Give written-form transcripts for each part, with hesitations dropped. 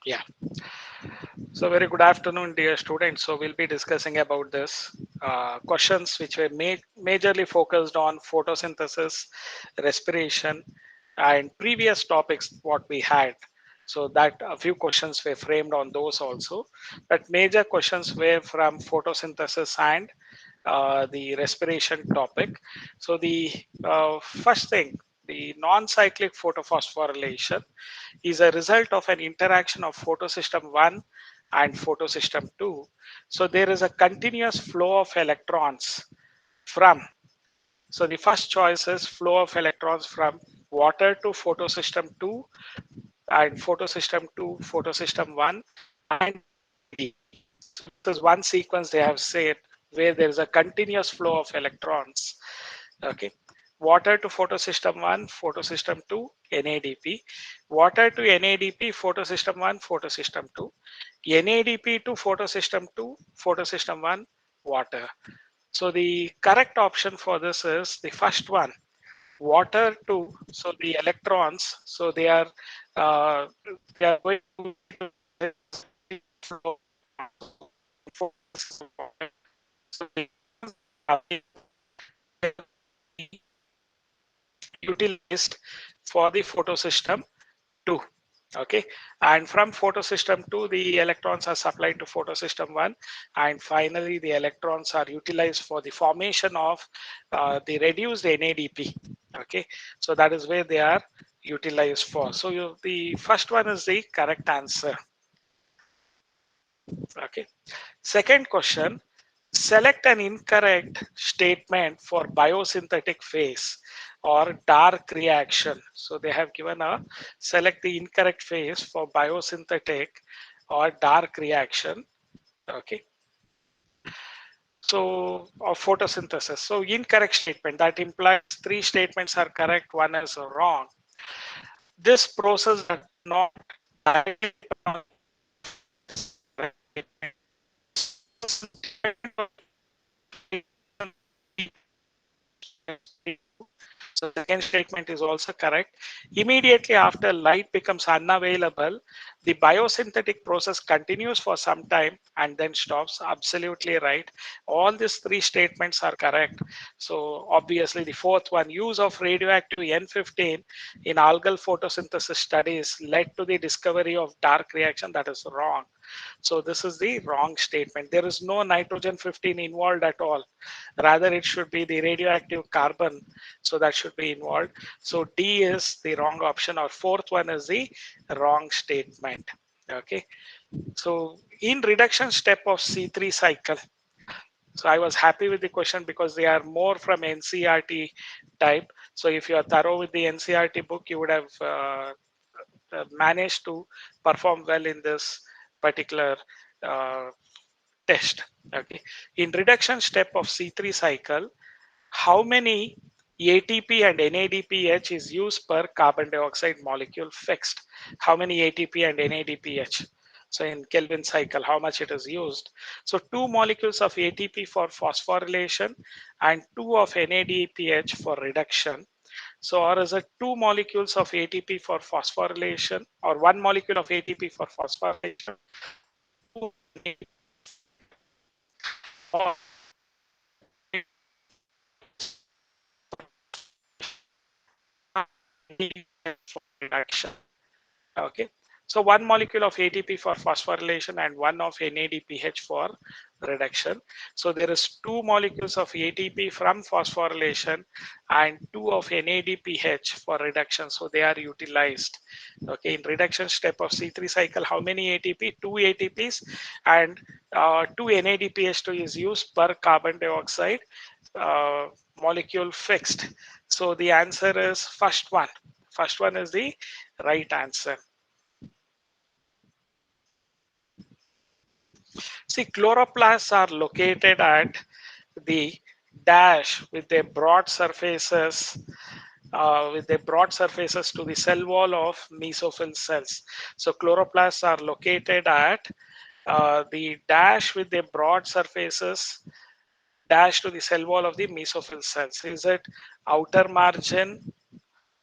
Yeah. So very good afternoon, dear students. So we'll be discussing about this questions which were majorly focused on photosynthesis, respiration, and previous topics what we had. So that a few questions were framed on those also, but major questions were from photosynthesis and the respiration topic. So the first thing, the non-cyclic photophosphorylation is a result of an interaction of photosystem 1 and photosystem 2. So there is a continuous flow of electrons from, so the first choice is flow of electrons from water to photosystem 2 and photosystem 2, photosystem 1 and D. So this is one sequence they have said where there is a continuous flow of electrons. Okay. Water to photosystem 1, photosystem 2, NADP. Water to NADP, photosystem 1, photosystem 2. NADP to photosystem 2, photosystem 1, water. So the correct option for this is the first one, water to, so the electrons, so uh, they are going to flow. So they are utilized for the photosystem 2. Okay, and from photosystem 2 the electrons are supplied to photosystem 1, and finally the electrons are utilized for the formation of the reduced NADP. Okay, so that is where they are utilized for. So the first one is the correct answer. Okay, second question, select an incorrect statement for biosynthetic phase or dark reaction. So they have given a select the incorrect phase for biosynthetic or dark reaction. Okay. So of photosynthesis. So incorrect statement, that implies three statements are correct, one is wrong. This process does not so the second statement is also correct. Immediately after light becomes unavailable, the biosynthetic process continues for some time and then stops. Absolutely right. All these three statements are correct. So obviously the fourth one, use of radioactive N15 in algal photosynthesis studies led to the discovery of dark reaction. That is wrong. So this is the wrong statement. There is no nitrogen 15 involved at all. Rather, it should be the radioactive carbon. So that should be involved. So D is the wrong option, or fourth one is the wrong statement. Okay. So in reduction step of C3 cycle, so I was happy with the question because they are more from NCRT type. So if you are thorough with the NCRT book, you would have managed to perform well in this particular uh, test. Okay. In reduction step of C3 cycle, how many ATP and NADPH is used per carbon dioxide molecule fixed? How many ATP and NADPH? So in Kelvin cycle, how much it is used? So 2 molecules of ATP for phosphorylation and 2 of NADPH for reduction. So or is it 2 molecules of ATP for phosphorylation or 1 molecule of ATP for phosphorylation? Or for reduction. Okay, so 1 molecule of ATP for phosphorylation and 1 of NADPH for reduction. So there is 2 molecules of ATP from phosphorylation and 2 of NADPH for reduction. So they are utilized. Okay, in reduction step of C3 cycle, how many ATP? 2 ATPs and 2 NADPH2 is used per carbon dioxide uh, molecule fixed. So the answer is first one. First one is the right answer. See, chloroplasts are located at the dash with their broad surfaces to the cell wall of mesophyll cells. So chloroplasts are located at the dash with their broad surfaces dash to the cell wall of the mesophyll cells. Is it outer margin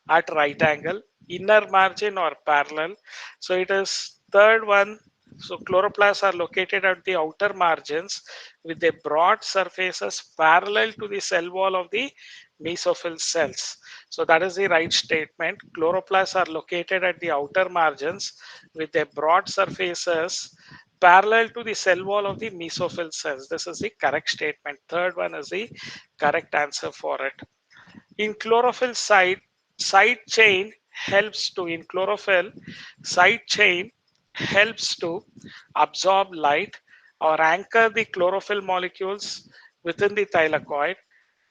at right angle, inner margin or parallel? So it is third one, so chloroplasts are located at the outer margins with a broad surfaces parallel to the cell wall of the mesophyll cells. So that is the right statement. Chloroplasts are located at the outer margins with a broad surfaces parallel to the cell wall of the mesophyll cells. This is the correct statement. Third one is the correct answer for it. In chlorophyll side chain helps to in chlorophyll side chain helps to absorb light or anchor the chlorophyll molecules within the thylakoid,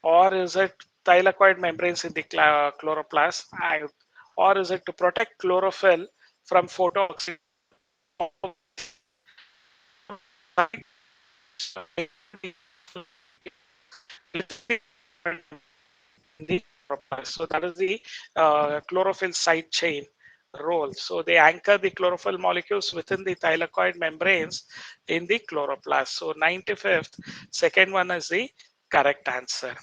or is it thylakoid membranes in the chloroplast, or is it to protect chlorophyll from photooxidation? The So that is the chlorophyll side chain role. So they anchor the chlorophyll molecules within the thylakoid membranes in the chloroplast. So 95th, second one is the correct answer.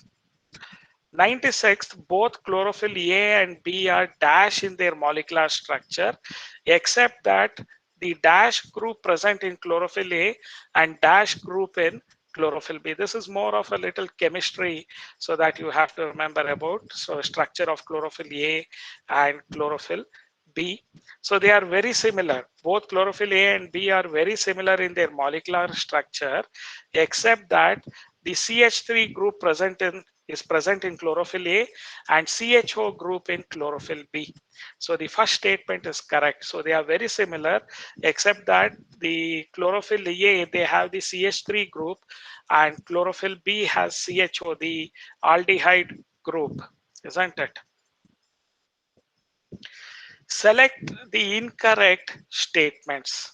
96th, both chlorophyll A and B are dash in their molecular structure, except that the dash group present in chlorophyll A and dash group in chlorophyll B. This is more of a little chemistry, so that you have to remember about. So structure of chlorophyll A and chlorophyll B. So they are very similar. Both chlorophyll A and B are very similar in their molecular structure, except that the CH3 group is present in chlorophyll A and CHO group in chlorophyll B. So the first statement is correct. So they are very similar, except that the chlorophyll A, they have the CH3 group, and chlorophyll B has CHO, the aldehyde group, isn't it? Select the incorrect statements.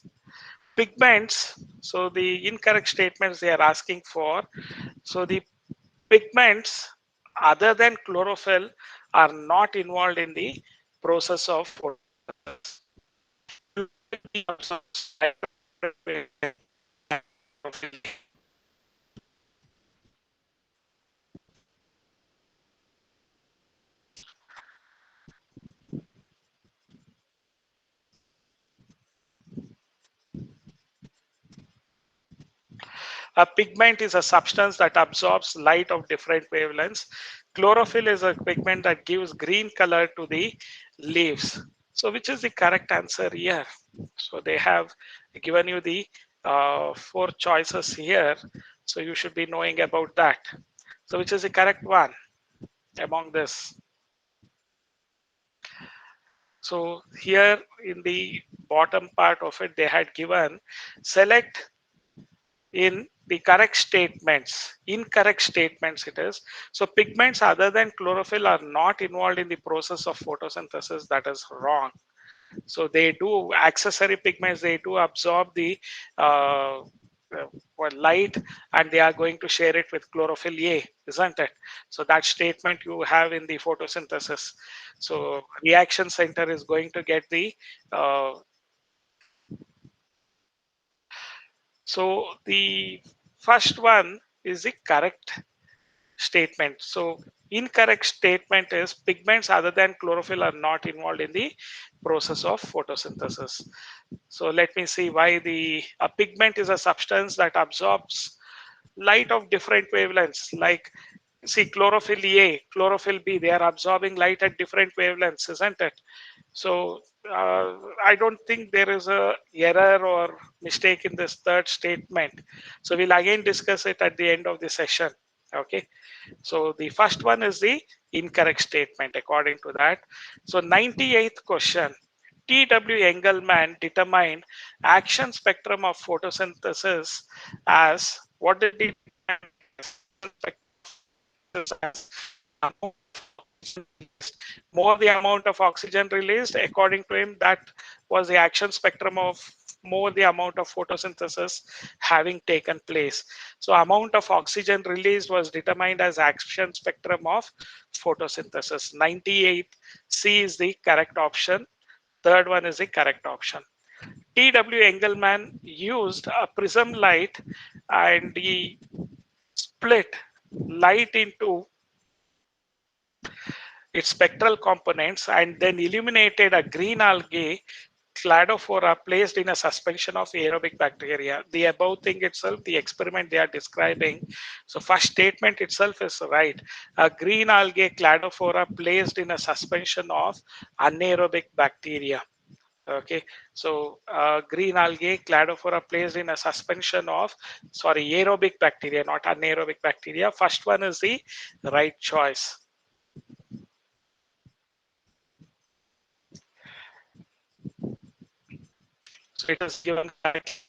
Pigments, so the incorrect statements they are asking for. So the pigments other than chlorophyll are not involved in the process of photosynthesis. A pigment is a substance that absorbs light of different wavelengths. Chlorophyll is a pigment that gives green color to the leaves. So which is the correct answer here? So they have given you the four choices here. So you should be knowing about that. So which is the correct one among this? So here in the bottom part of it, they had given select in the correct statements. Incorrect statements it is. So pigments other than chlorophyll are not involved in the process of photosynthesis. That is wrong. So they do accessory pigments, they do absorb the light, and they are going to share it with chlorophyll A, isn't it? So that statement you have in the photosynthesis. So reaction center is going to get the so the first one is the correct statement. So incorrect statement is pigments other than chlorophyll are not involved in the process of photosynthesis. So let me see why a pigment is a substance that absorbs light of different wavelengths. Like see chlorophyll A, chlorophyll B, they are absorbing light at different wavelengths, isn't it? So I don't think there is a error or mistake in this third statement. So we'll again discuss it at the end of the session. Okay. So the first one is the incorrect statement according to that. So 98th question. T.W. Engelmann determined action spectrum of photosynthesis as what did he define as? More the amount of oxygen released, according to him, that was the action spectrum of more the amount of photosynthesis having taken place. So amount of oxygen released was determined as action spectrum of photosynthesis. 98 C is the correct option. Third one is the correct option. T.W. Engelmann used a prism light, and he split light into its spectral components and then illuminated a green algae cladophora placed in a suspension of aerobic bacteria. The above thing itself, the experiment they are describing. So first statement itself is right. A green algae cladophora placed in a suspension of anaerobic bacteria. Okay, so green algae cladophora placed in a suspension of, sorry, aerobic bacteria, not anaerobic bacteria. First one is the right choice. So it is given correctly.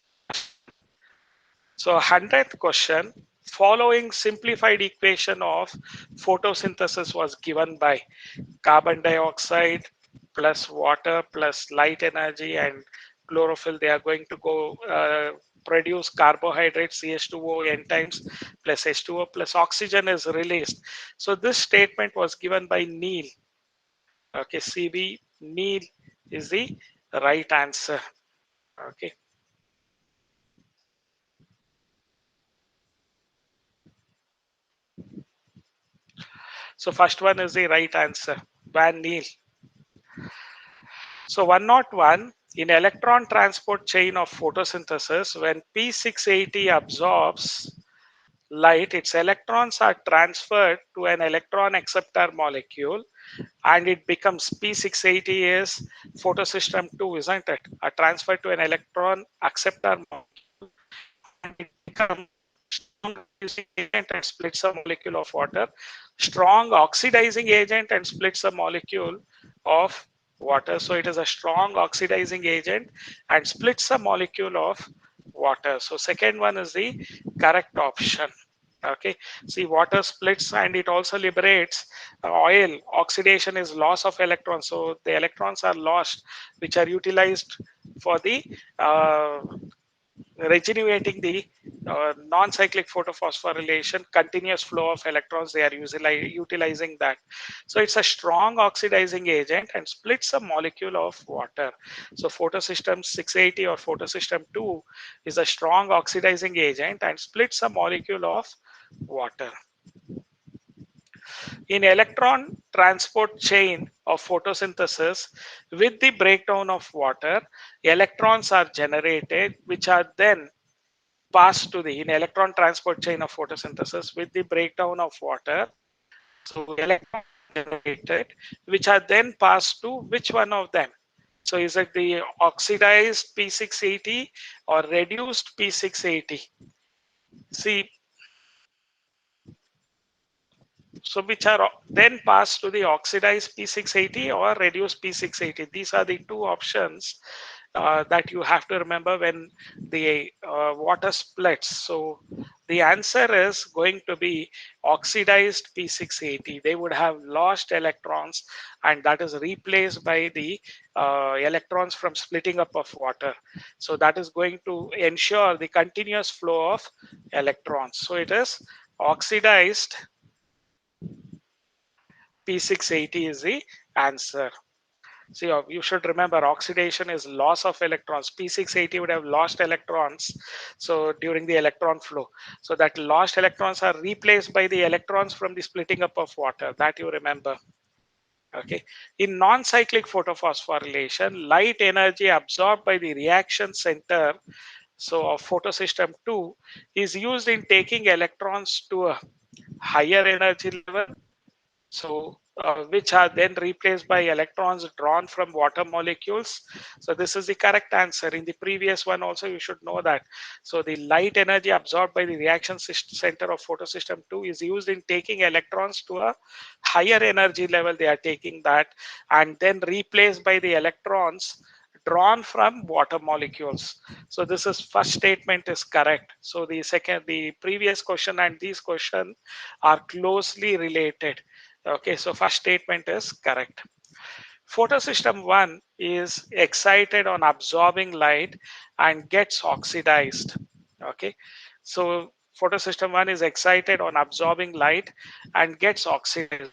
So 100th question, following simplified equation of photosynthesis was given by carbon dioxide plus water plus light energy and chlorophyll. They are going to go produce carbohydrates, CH2O, N times plus H2O plus oxygen is released. So this statement was given by Neil. Okay, CB, Neil is the right answer. Okay. So first one is the right answer, Van Neil. So 101, in electron transport chain of photosynthesis, when P680 absorbs light, its electrons are transferred to an electron acceptor molecule and it becomes P680 is photosystem 2, isn't it? A transfer to an electron acceptor molecule and it becomes strong agent and splits a molecule of water, strong oxidizing agent and splits a molecule of water. So it is a strong oxidizing agent and splits a molecule of water. So second one is the correct option. Okay, see, water splits and it also liberates oil. Oxidation is loss of electrons, so the electrons are lost, which are utilized for the regenerating the non-cyclic photophosphorylation, continuous flow of electrons. They are utilizing that. So it's a strong oxidizing agent and splits a molecule of water. So photosystem 680 or photosystem 2 is a strong oxidizing agent and splits a molecule of water. In electron transport chain of photosynthesis, with the breakdown of water, electrons are generated, which are then passed to the, in electron transport chain of photosynthesis, with the breakdown of water. So electrons are generated, which are then passed to which one of them? So is it the oxidized P680 or reduced P680? See, so which are then passed to the oxidized P680 or reduced P680. These are the two options that you have to remember when the water splits. So the answer is going to be oxidized P680. They would have lost electrons and that is replaced by the electrons from splitting up of water. So that is going to ensure the continuous flow of electrons. So it is oxidized P680 is the answer. See, you should remember oxidation is loss of electrons. P680 would have lost electrons. So during the electron flow, so that lost electrons are replaced by the electrons from the splitting up of water. That you remember. Okay. In non-cyclic photophosphorylation, light energy absorbed by the reaction center, so of photosystem 2, is used in taking electrons to a higher energy level, so which are then replaced by electrons drawn from water molecules. So this is the correct answer. In the previous one also you should know that. So the light energy absorbed by the reaction center of photosystem 2 is used in taking electrons to a higher energy level. They are taking that and then replaced by the electrons drawn from water molecules. So this is first statement is correct. So the previous question and these question are closely related. Okay, so first statement is correct. Photosystem 1 is excited on absorbing light and gets oxidized. Okay, so photosystem 1 is excited on absorbing light and gets oxidized.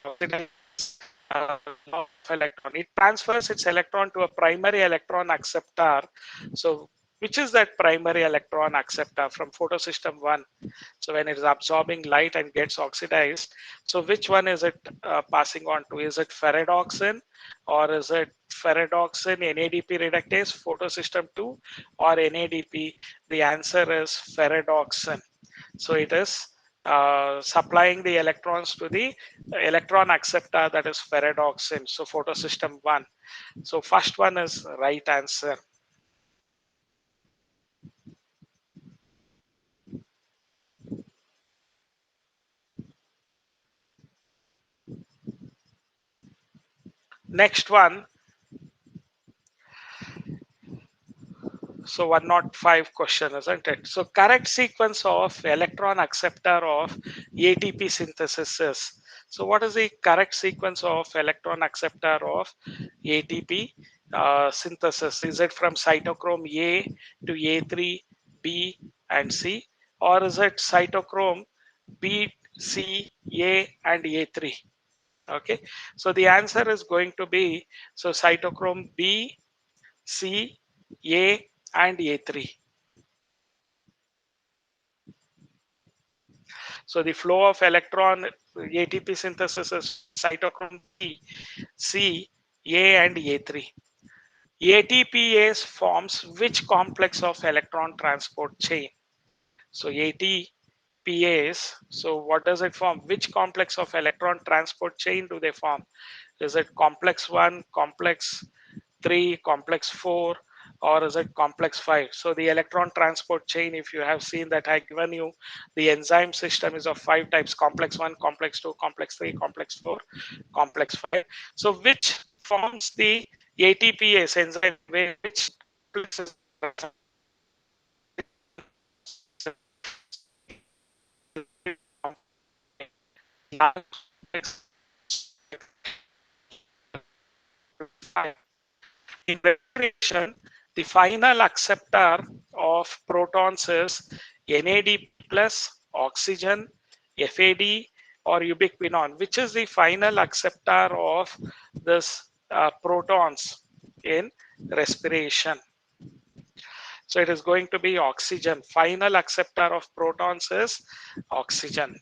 Electron. It transfers its electron to a primary electron acceptor. So which is that primary electron acceptor from photosystem 1? So when it is absorbing light and gets oxidized, so which one is it passing on to? Is it ferredoxin, or is it ferredoxin NADP reductase photosystem 2, or NADP? The answer is ferredoxin. So it is supplying the electrons to the electron acceptor, that is ferredoxin. So photosystem 1. So first one is right answer. Next one. So 105 question, isn't it? So correct sequence of electron acceptor of ATP synthesis is. So what is the correct sequence of electron acceptor of ATP synthesis? Is it from cytochrome A to A3, B, and C? Or is it cytochrome B, C, A, and A3? Okay. So the answer is going to be, so cytochrome B, C, A, and A3. So the flow of electron ATP synthesis is cytochrome B, C, A, and A3. ATPase forms which complex of electron transport chain? So ATPase, so what does it form? Which complex of electron transport chain do they form? Is it complex 1, complex 3, complex 4, or is it complex 5? So the electron transport chain, if you have seen that I given you, the enzyme system is of 5 types: complex 1, complex 2, complex 3, complex 4, complex 5. So which forms the ATPase enzyme? Which complex is in respiration, the final acceptor of protons is NAD plus, oxygen, FAD, or ubiquinone. Which is the final acceptor of this protons in respiration? So it is going to be oxygen. Final acceptor of protons is oxygen.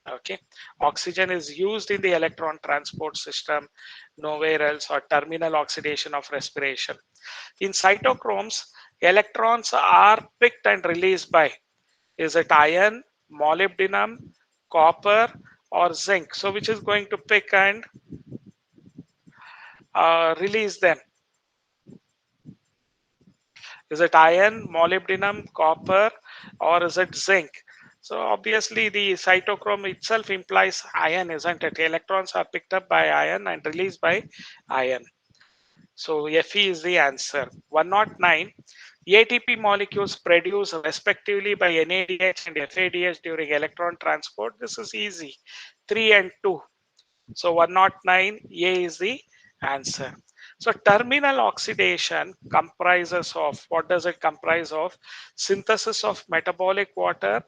Okay, oxygen is used in the electron transport system, nowhere else, or terminal oxidation of respiration. In cytochromes, electrons are picked and released by, is it iron, molybdenum, copper, or zinc? So which is going to pick and release them? Is it iron, molybdenum, copper, or is it zinc? So obviously the cytochrome itself implies iron, isn't it? Electrons are picked up by iron and released by iron. So Fe is the answer. 109. ATP molecules produced respectively by NADH and FADH during electron transport. This is easy. 3 and 2. So 109, A is the answer. So terminal oxidation comprises of, what does it comprise of? Synthesis of metabolic water,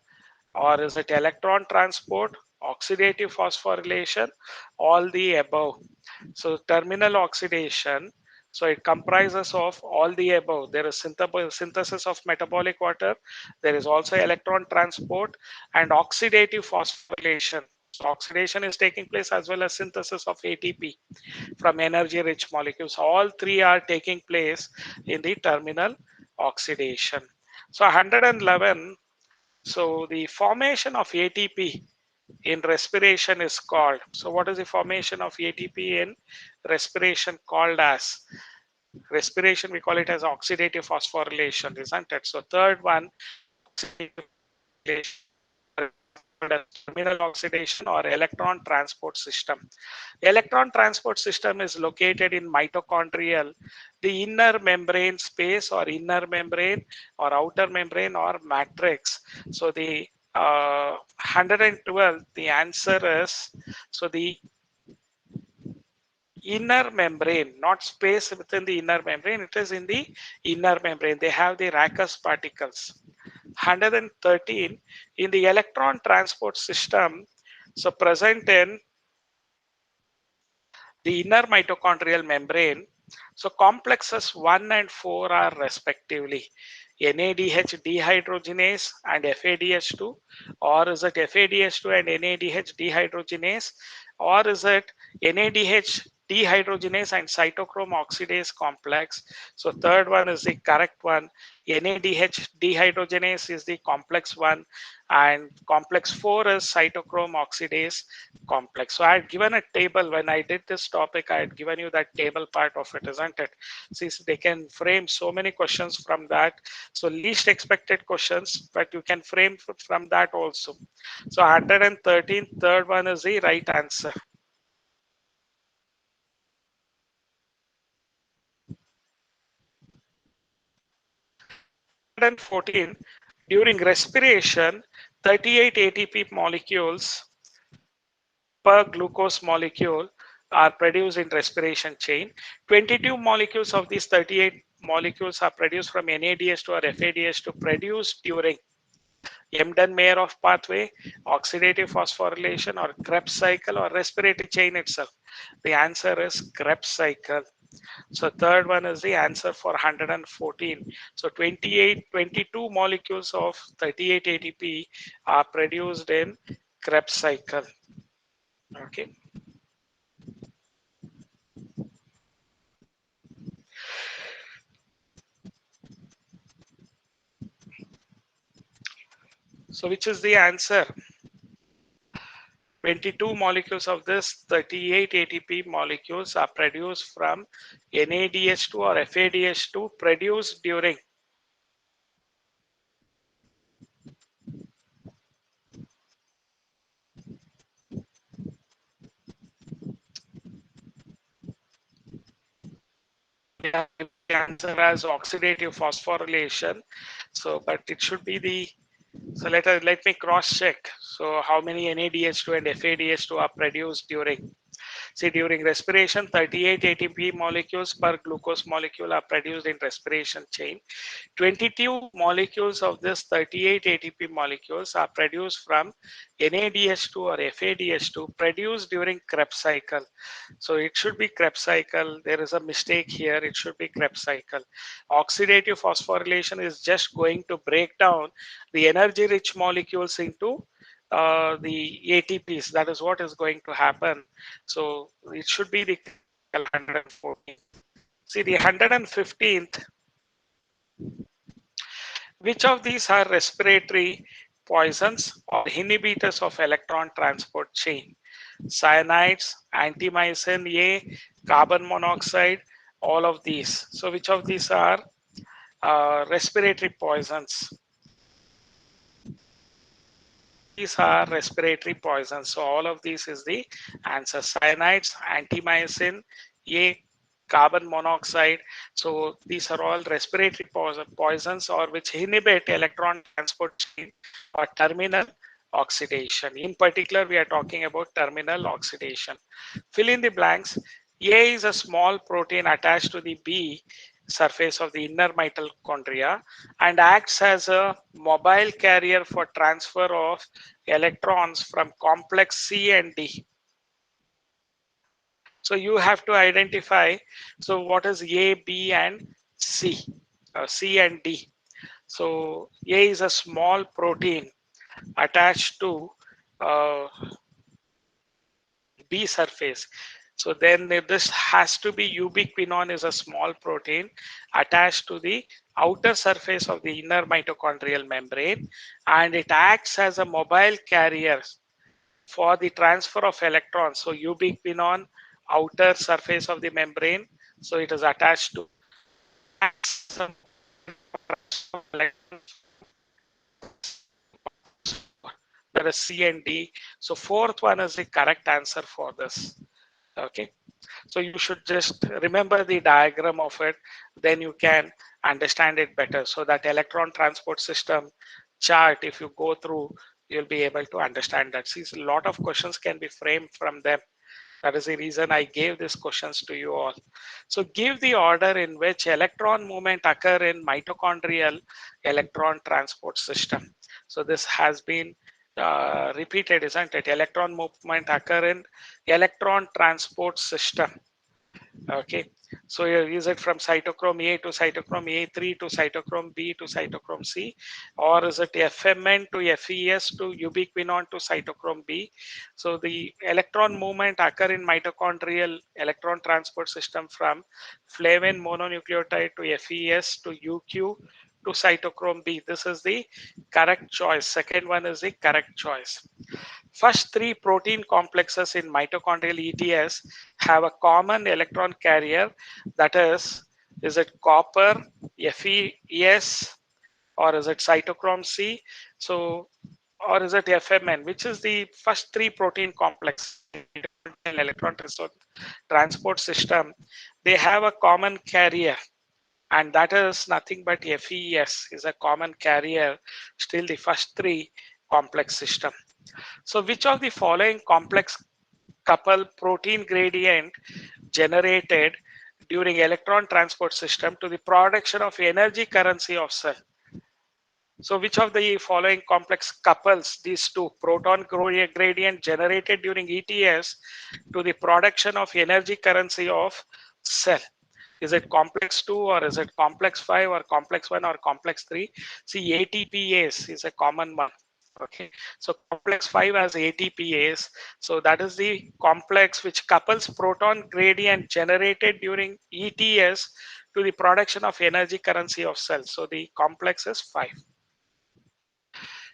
or is it electron transport, oxidative phosphorylation, all the above? So terminal oxidation, so it comprises of all the above. There is synthesis of metabolic water, there is also electron transport, and oxidative phosphorylation. So oxidation is taking place, as well as synthesis of ATP from energy rich molecules. All three are taking place in the terminal oxidation. So 111, so the formation of ATP in respiration is called. So what is the formation of ATP in respiration called as? Respiration, we call it as oxidative phosphorylation, isn't it? So third one, terminal oxidation or electron transport system. Electron transport system is located in mitochondrial, the inner membrane space, or inner membrane, or outer membrane, or matrix. So the 112, the answer is, so the inner membrane, not space within the inner membrane, it is in the inner membrane. They have the Rackus particles. 113, in the electron transport system, so present in the inner mitochondrial membrane, So complexes 1 and 4 are respectively NADH dehydrogenase and FADH2, or is it FADH2 and NADH dehydrogenase, or is it NADH dehydrogenase and cytochrome oxidase complex? So third one is the correct one. NADH dehydrogenase is the complex one, and complex 4 is cytochrome oxidase complex. So I had given a table when I did this topic. I had given you that table part of it, isn't it? Since they can frame so many questions from that. So least expected questions, but you can frame from that also. So 113, third one is the right answer. 114, during respiration, 38 ATP molecules per glucose molecule are produced in respiration chain. 22 molecules of these 38 molecules are produced from NADH2 or FADH2 produced during Embden-Meyerhof pathway, oxidative phosphorylation, or Krebs cycle, or respiratory chain itself. The answer is Krebs cycle. So third one is the answer for 114. So 22 molecules of 38 ATP are produced in Krebs cycle. Okay. So which is the answer? 22 molecules of this 38 ATP molecules are produced from NADH2 or FADH2 produced during the answer as oxidative phosphorylation. So, but it should be the, so let me cross check. So how many NADH2 and FADH2 are produced during? See, during respiration, 38 ATP molecules per glucose molecule are produced in respiration chain. 22 molecules of this 38 ATP molecules are produced from NADH2 or FADH2 produced during Krebs cycle. So it should be Krebs cycle. There is a mistake here. It should be Krebs cycle. Oxidative phosphorylation is just going to break down the energy rich molecules into the ATPs. That is what is going to happen. So it should be the 114. See, the 115th, which of these are respiratory poisons or inhibitors of electron transport chain? Cyanides, antimycin A, carbon monoxide, all of these. So which of these are respiratory poisons? These are respiratory poisons. So all of these is the answer. Cyanides, antimycin, A, carbon monoxide. So these are all respiratory poisons or which inhibit electron transport chain or terminal oxidation. In particular, we are talking about terminal oxidation. Fill in the blanks. A is a small protein attached to the B surface of the inner mitochondria and acts as a mobile carrier for transfer of electrons from complex C and D. So you have to identify, so what is A, B and C, C and D. So A is a small protein attached to B surface. So then this has to be ubiquinone is a small protein attached to the outer surface of the inner mitochondrial membrane, and it acts as a mobile carrier for the transfer of electrons. So ubiquinone, outer surface of the membrane, so it is attached to that is C and D. So fourth one is the correct answer for this. Okay. So you should just remember the diagram of it, then you can understand it better. So that electron transport system chart, if you go through, you'll be able to understand that. See, a lot of questions can be framed from them. That is the reason I gave these questions to you all. So give the order in which electron movement occur in mitochondrial electron transport system. So this has been repeated, isn't it? Electron movement occur in electron transport system. Okay, so here is it from cytochrome A to cytochrome A3 to cytochrome B to cytochrome C, or is it FMN to FES to ubiquinone to cytochrome B? So the electron movement occur in mitochondrial electron transport system from flavin mononucleotide to FES to UQ to cytochrome B. This is the correct choice. Second one is the correct choice. First three protein complexes in mitochondrial ETS have a common electron carrier, that is it copper, FeS, or is it cytochrome C? So, or is it FMN? Which is the first three protein complex in electron transport system? They have a common carrier, and that is nothing but FeS is a common carrier. Still, the first three complex system. So which of the following complex couple protein gradient generated during electron transport system to the production of energy currency of cell? So which of the following complex couples these two proton gradient generated during ETS to the production of energy currency of cell? Is it complex 2 or is it complex 5 or complex 1 or complex 3? See, ATPase is a common one. Okay, so complex 5 has ATPase. So that is the complex which couples proton gradient generated during ETS to the production of energy currency of cells. So the complex is 5.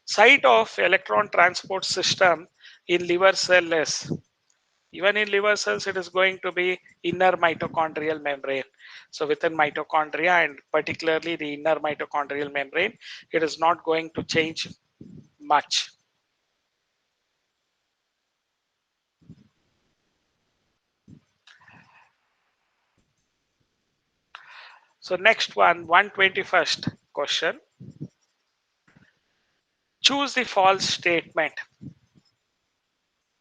Site of electron transport system in liver cell is, even in liver cells, it is going to be inner mitochondrial membrane. So within mitochondria and particularly the inner mitochondrial membrane, it is not going to change much. So next one, 121st question. Choose the false statement.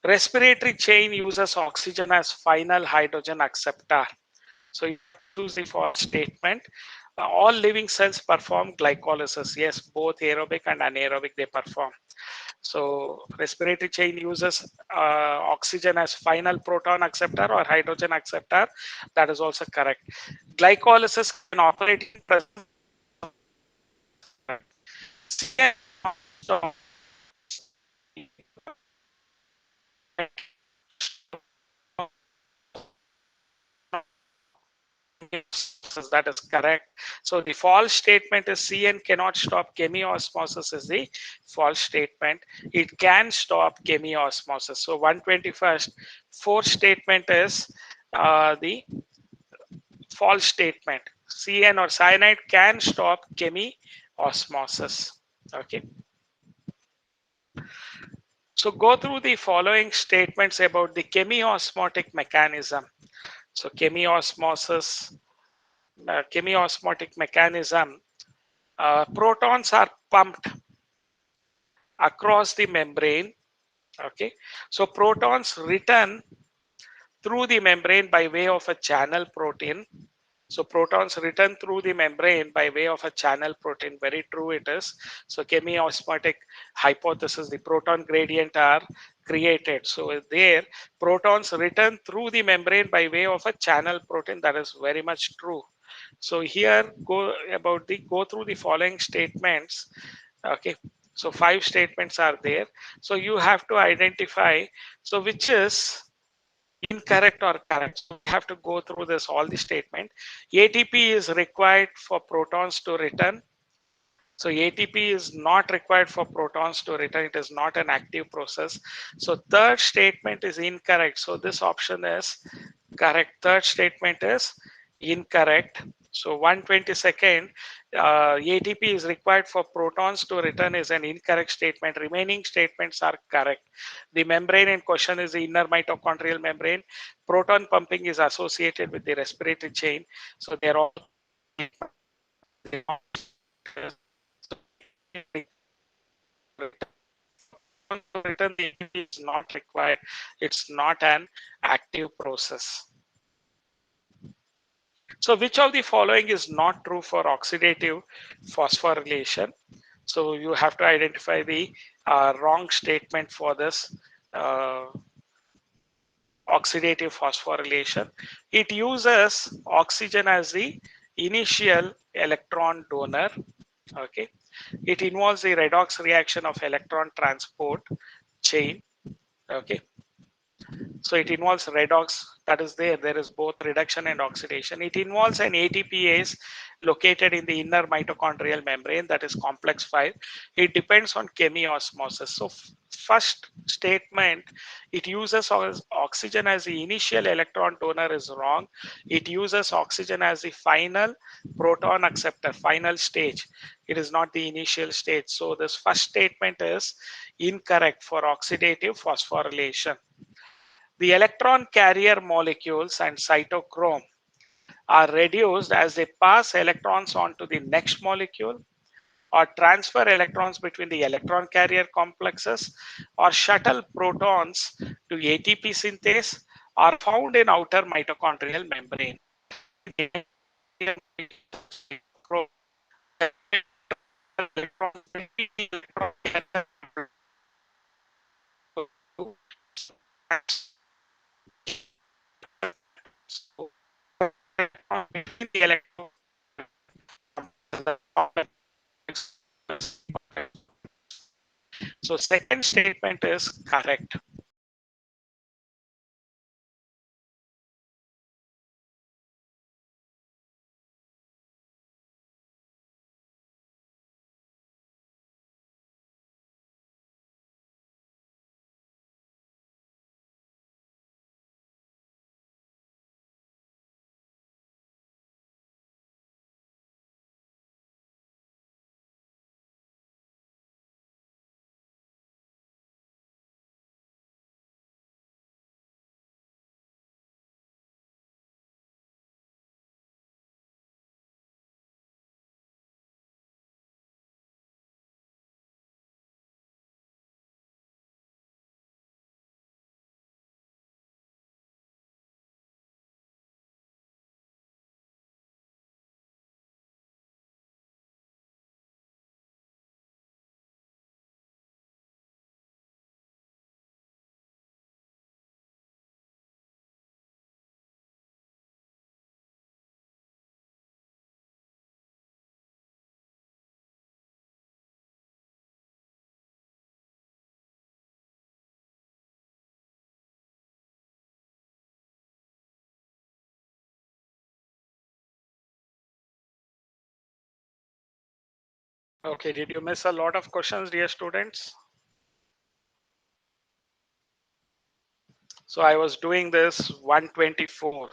Respiratory chain uses oxygen as final hydrogen acceptor. So you choose the false statement. All living cells perform glycolysis. Yes, both aerobic and anaerobic they perform. So respiratory chain uses oxygen as final proton acceptor or hydrogen acceptor. That is also correct. Glycolysis can operate in presence of that is correct. So the false statement is CN cannot stop chemiosmosis is the false statement. It can stop chemiosmosis. So 121st, fourth statement is the false statement. CN or cyanide can stop chemiosmosis. Okay. So go through the following statements about the chemiosmotic mechanism. So chemiosmotic mechanism, protons are pumped across the membrane. Okay, so protons return through the membrane by way of a channel protein. So protons return through the membrane by way of a channel protein. Very true it is. So chemiosmotic hypothesis, the proton gradient are created. So there, protons return through the membrane by way of a channel protein. That is very much true. So here go through the following statements. Okay. So 5 statements are there. So you have to identify. So which is incorrect or correct. So we have to go through this all the statement. ATP is required for protons to return. So ATP is not required for protons to return. It is not an active process. So third statement is incorrect. So this option is correct. Third statement is incorrect. So 122nd, ATP is required for protons to return is an incorrect statement. Remaining statements are correct. The membrane in question is the inner mitochondrial membrane. Proton pumping is associated with the respiratory chain. So they're all return, the ATP is not required. It's not an active process. So which of the following is not true for oxidative phosphorylation? So you have to identify the wrong statement for this oxidative phosphorylation. It uses oxygen as the initial electron donor. Okay, it involves the redox reaction of electron transport chain. Okay, so it involves redox, that is there is both reduction and oxidation. It involves an ATPase located in the inner mitochondrial membrane, that is complex 5. It depends on chemiosmosis. So first statement, it uses oxygen as the initial electron donor, is wrong. It uses oxygen as the final proton acceptor, final stage. It is not the initial stage. So this first statement is incorrect for oxidative phosphorylation. The electron carrier molecules and cytochrome are reduced as they pass electrons on to the next molecule, or transfer electrons between the electron carrier complexes, or shuttle protons to ATP synthase, are found in outer mitochondrial membrane. So second statement is correct. Okay, did you miss a lot of questions, dear students? So I was doing this 124.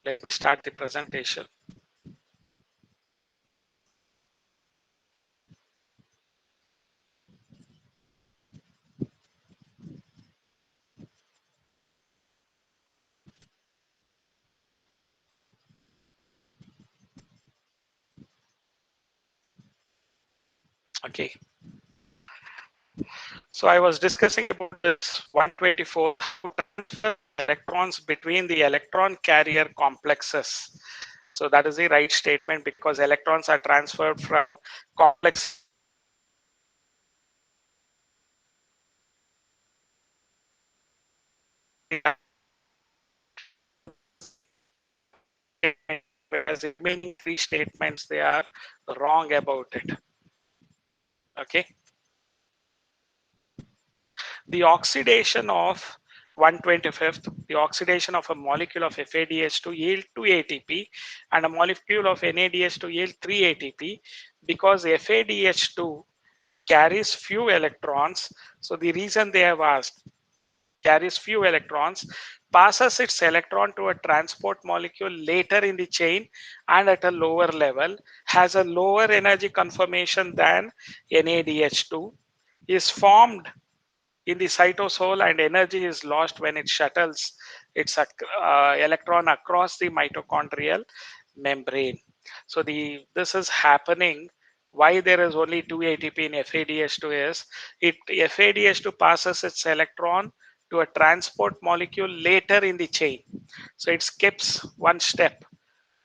Let's start the presentation. Okay. So I was discussing about this 124, electrons between the electron carrier complexes. So that is the right statement, because electrons are transferred from complex whereas the remaining three statements, they are wrong about it. Okay. The oxidation of 125th, the oxidation of a molecule of FADH to yield 2 ATP and a molecule of NADH to yield 3 ATP, because FADH2 carries few electrons. So the reason they have asked, carries few electrons, passes its electron to a transport molecule later in the chain and at a lower level, has a lower energy conformation than NADH2, is formed in the cytosol, and energy is lost when it shuttles its electron across the mitochondrial membrane. So this is happening. Why there is only 2 ATP in FADH2 is FADH2 passes its electron to a transport molecule later in the chain. So it skips one step.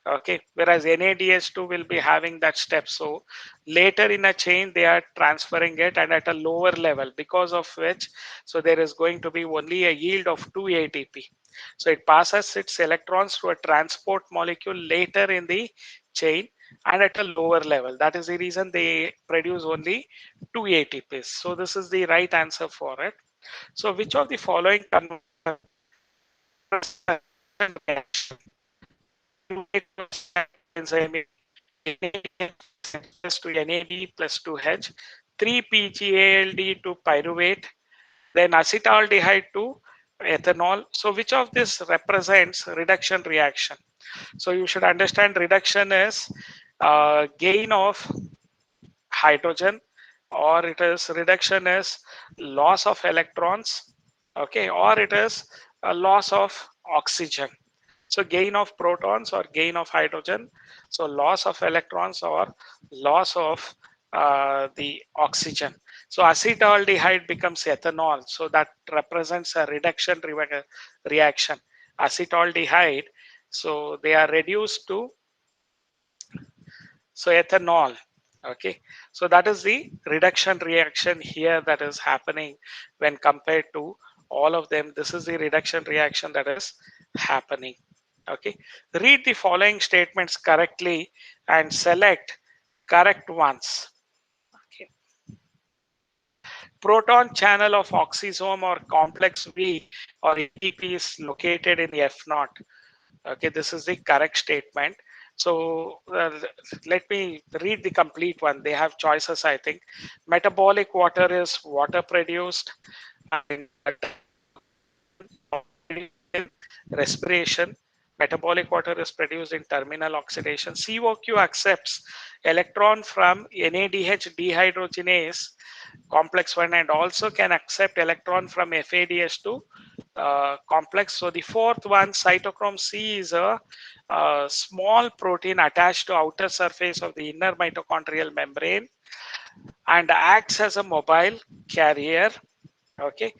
Okay, whereas NADH2 will be having that step. So later in a chain they are transferring it and at a lower level, because of which so there is going to be only a yield of 2 ATP. So it passes its electrons to a transport molecule later in the chain and at a lower level. That is the reason they produce only 2 ATPs. So this is the right answer for it. So which of the following enzyme plus to NAD plus 2H, 3-PGALD to pyruvate, then acetaldehyde to ethanol. So which of this represents reduction reaction? So you should understand reduction is gain of hydrogen, or it is reduction is loss of electrons, okay, or it is a loss of oxygen. So gain of protons or gain of hydrogen, so loss of electrons or loss of the oxygen. So acetaldehyde becomes ethanol, so that represents a reduction reaction. Acetaldehyde, so they are reduced to so ethanol. Okay, so that is the reduction reaction here that is happening when compared to all of them. This is the reduction reaction that is happening. Okay, read the following statements correctly and select correct ones. Okay. Proton channel of oxysome or complex V or ATP is located in F naught. Okay, this is the correct statement. So let me read the complete one. They have choices, I think. Metabolic water is water produced, and respiration. Metabolic water is produced in terminal oxidation. COQ accepts electron from NADH dehydrogenase complex 1 and also can accept electron from FADH2 complex. So the fourth one, cytochrome C, is a small protein attached to outer surface of the inner mitochondrial membrane and acts as a mobile carrier. Okay,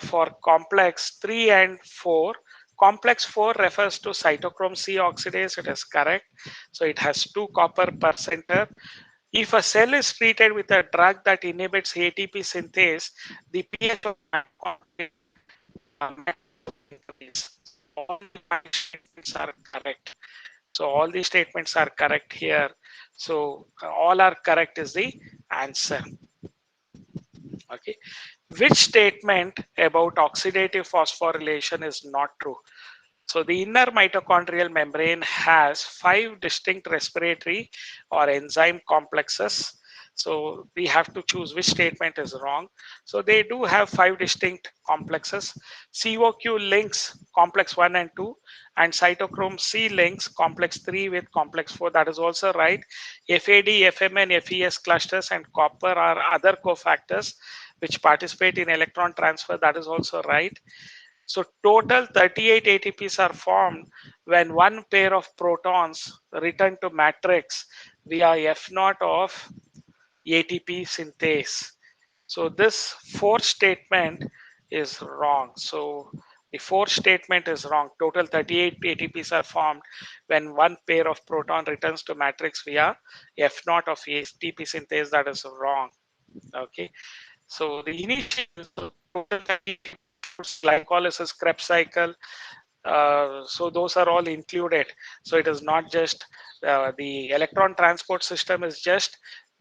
for complex 3 and 4. Complex 4 refers to cytochrome C oxidase. It is correct. So it has 2 copper per center. If a cell is treated with a drug that inhibits ATP synthase, the pH of increase. All the statements are correct. So all these statements are correct here. So all are correct is the answer. Okay. Which statement about oxidative phosphorylation is not true? So the inner mitochondrial membrane has 5 distinct respiratory or enzyme complexes. So we have to choose which statement is wrong. So they do have 5 distinct complexes. COQ links complex 1 and 2, and cytochrome C links complex 3 with complex 4. That is also right. FAD, FMN, FES clusters and copper are other cofactors which participate in electron transfer. That is also right. So total 38 ATPs are formed when one pair of protons return to matrix via F naught of ATP synthase. So this fourth statement is wrong. So the fourth statement is wrong. Total 38 ATPs are formed when one pair of proton returns to matrix via F naught of ATP synthase. That is wrong. Okay. So the initial glycolysis, Krebs cycle, so those are all included. So it is not just the electron transport system is just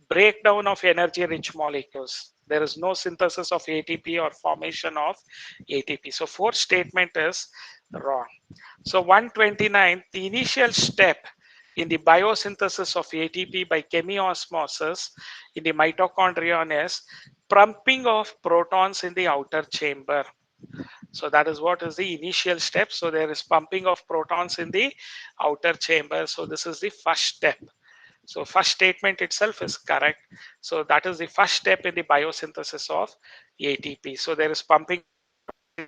breakdown of energy rich molecules. There is no synthesis of ATP or formation of ATP. So fourth statement is wrong. So 129, the initial step in the biosynthesis of ATP by chemiosmosis in the mitochondrion is pumping of protons in the outer chamber. So that is what is the initial step. So there is pumping of protons in the outer chamber. So this is the first step. So first statement itself is correct. So that is the first step in the biosynthesis of ATP. So there is pumping in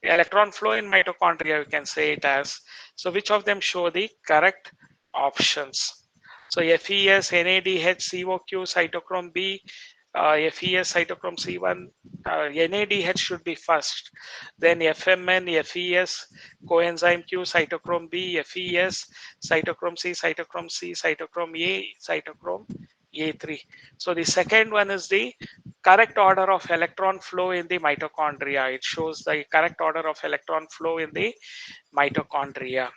electron flow in mitochondria, you can say it as. So which of them show the correct options? So FES, NADH, COQ, cytochrome B, FES cytochrome C1, NADH should be first, then FMN, FES, coenzyme Q, cytochrome B, FES, cytochrome C, cytochrome A, cytochrome A3. So the second one is the correct order of electron flow in the mitochondria. It shows the correct order of electron flow in the mitochondria.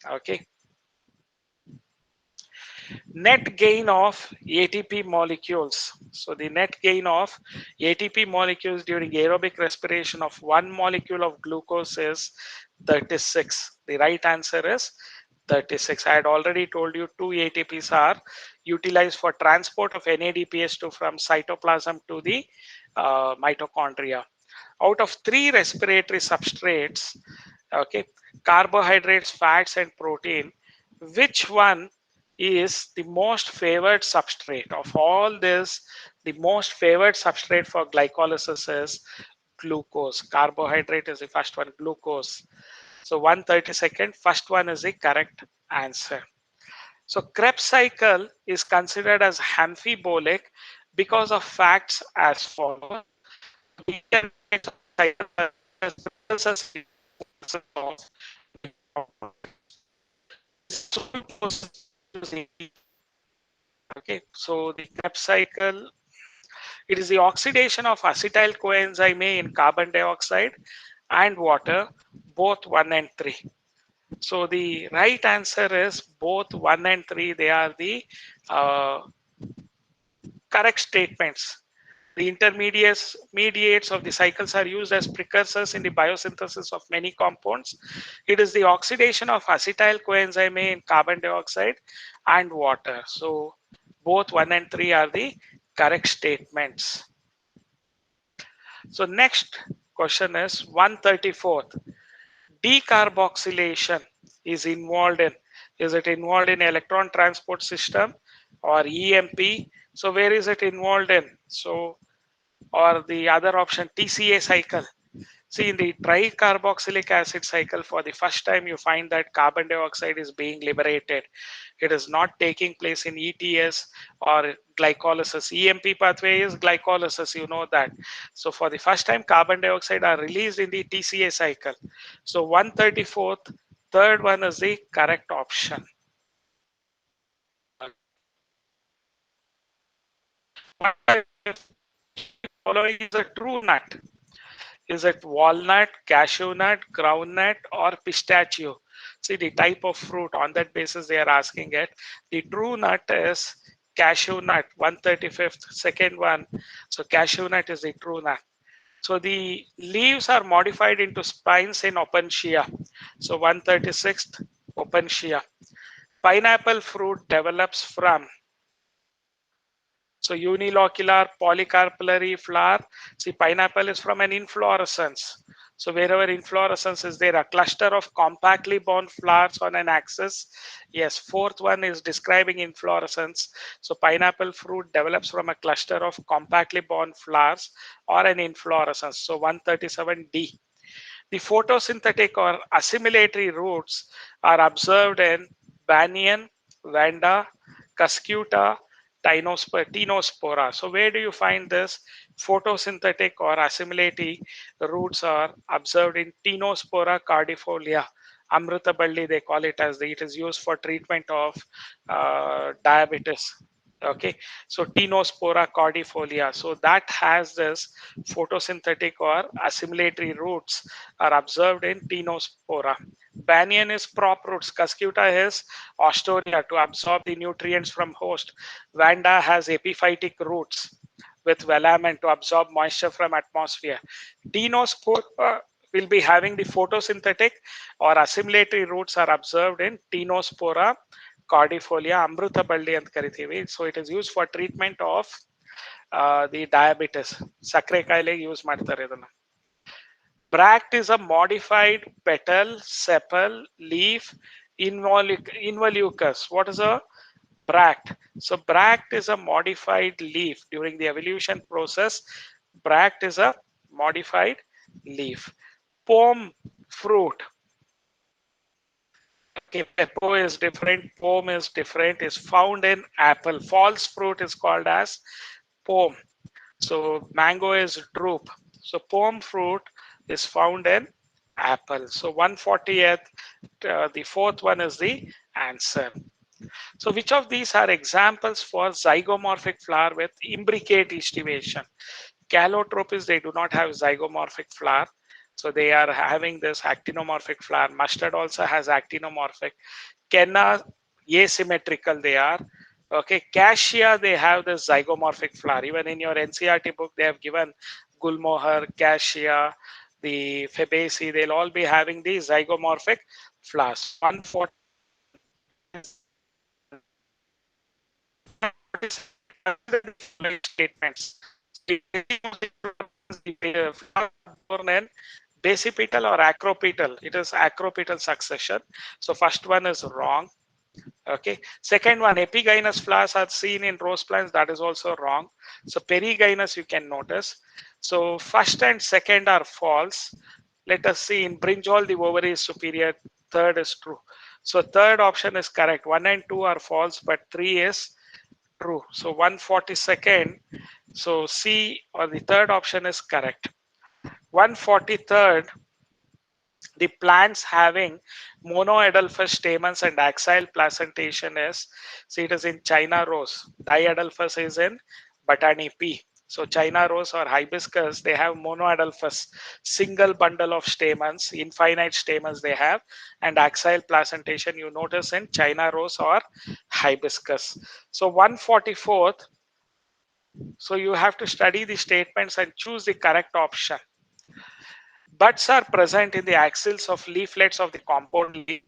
Okay. Net gain of ATP molecules. So the net gain of ATP molecules during aerobic respiration of one molecule of glucose is 36. The right answer is 36. I had already told you two ATPs are utilized for transport of NADPH2 from cytoplasm to the mitochondria. Out of three respiratory substrates, okay, carbohydrates, fats, and protein, which one is the most favored substrate of all this? The most favored substrate for glycolysis is glucose. Carbohydrate is the first one, glucose. So 132nd, first one is the correct answer. So Krebs cycle is considered as amphibolic because of facts as follows. Okay, so the Krebs cycle, it is the oxidation of acetyl coenzyme A in carbon dioxide and water, both 1 and 3. So the right answer is both 1 and 3. They are the uh, correct statements. The intermediates mediates of the cycles are used as precursors in the biosynthesis of many compounds. It is the oxidation of acetyl coenzyme A in carbon dioxide and water. So both 1 and 3 are the correct statements. So next question is 134th. Decarboxylation is involved in, is it involved in electron transport system or EMP? So where is it involved in? So, or the other option, TCA cycle. See, in the tricarboxylic acid cycle, for the first time you find that carbon dioxide is being liberated. It is not taking place in ETS or glycolysis. EMP pathway is glycolysis, you know that. So for the first time, carbon dioxide are released in the TCA cycle. So 134th, third one is the correct option. Following is a true nut. Is it walnut, cashew nut, groundnut, or pistachio? See the type of fruit. On that basis, they are asking it. The true nut is cashew nut, 135th, second one. So cashew nut is the true nut. So the leaves are modified into spines in Opuntia. So 136th, Opuntia. Pineapple fruit develops from, so unilocular polycarpillary flower. See, pineapple is from an inflorescence. So wherever inflorescence is there, a cluster of compactly bound flowers on an axis. Yes, fourth one is describing inflorescence. So pineapple fruit develops from a cluster of compactly bound flowers or an inflorescence. So 137D. The photosynthetic or assimilatory roots are observed in banyan, vanda, cuscuta, tinospora. So where do you find this? Photosynthetic or assimilatory roots are observed in Tinospora cardifolia. Amrutaballi, they call it as it is used for treatment of diabetes. Okay, so Tinospora cordifolia. So that has this photosynthetic or assimilatory roots are observed in Tinospora. Banyan is prop roots. Cuscuta is Ostoria to absorb the nutrients from host. Vanda has epiphytic roots with velamen to absorb moisture from atmosphere. Tinospora will be having the photosynthetic or assimilatory roots are observed in Tinospora cordifolia, amrutaballi ಅಂತ ಕರಿತೀವಿ. So it is used for treatment of the diabetes. ಸಕ್ಕರೆ ಕಾಯಿಲೆಗೆ use ಮಾಡ್ತಾರೆ ಇದನ್ನ. Bract is a modified petal, sepal, leaf, involucus. What is a bract? So bract is a modified leaf. During the evolution process, bract is a modified leaf. Pome fruit. Okay, pepo is different, pome is different, is found in apple. False fruit is called as pome. So mango is drupe. So palm fruit is found in apple. So 140th, the fourth one is the answer. So which of these are examples for zygomorphic flower with imbricate estivation? Calotropis, they do not have zygomorphic flower. So they are having this actinomorphic flower. Mustard also has actinomorphic. Kenna, asymmetrical they are. Okay, Cassia, they have this zygomorphic flower. Even in your NCRT book, they have given Gulmohar, Cassia, the Fabaceae, they'll all be having the zygomorphic flowers. 140 statements. Born in basipetal or acropetal. It is acropetal succession. So first one is wrong. Okay. Second one, epigynous flowers are seen in rose plants. That is also wrong. So perigynous you can notice. So first and second are false. Let us see, in brinjal the ovary is superior. Third is true. So third option is correct. 1 and 2 are false, but 3 is true. So 142nd. So C or the third option is correct. 143rd, the plants having monoadelphous stamens and axial placentation is, see, it is in China rose. Diadelphous is in Botany P. So China rose or hibiscus, they have monoadelphous, single bundle of stamens, infinite stamens they have, and axial placentation you notice in China rose or hibiscus. So 144th, so you have to study the statements and choose the correct option. Buds are present in the axils of leaflets of the compound leaf.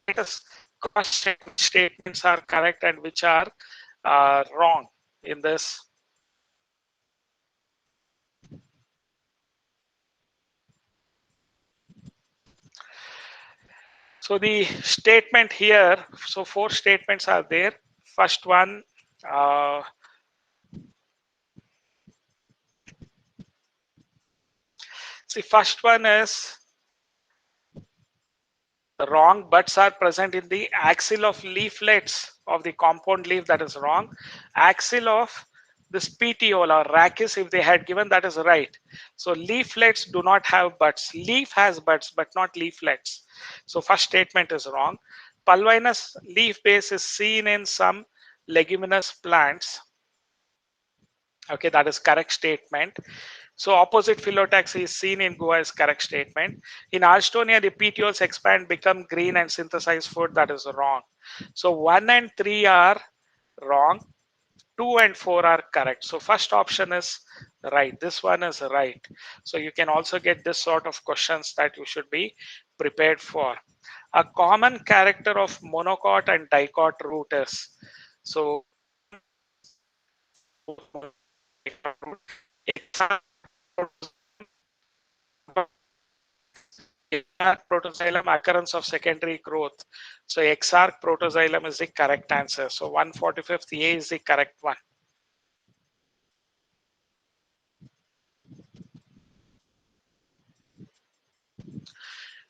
Let us cross check which statements are correct and which are wrong in this. So the statement here, so four statements are there. First one, uh, see, first one is wrong. Buds are present in the axil of leaflets of the compound leaf. That is wrong. Axil of this petiole or rachis, if they had given, that is right. So leaflets do not have buds. Leaf has buds, but not leaflets. So first statement is wrong. Pulvinous leaf base is seen in some leguminous plants. Okay, that is correct statement. So opposite phyllotaxy is seen in guava is correct statement. In Alstonia, the petioles expand, become green and synthesize food. That is wrong. So 1 and 3 are wrong. 2 and 4 are correct. So first option is right. This one is right. So you can also get this sort of questions that you should be prepared for. A common character of monocot and dicot root is, so exarch protoxylem, occurrence of secondary growth. So exarch protoxylem is the correct answer. So 145th A is the correct one.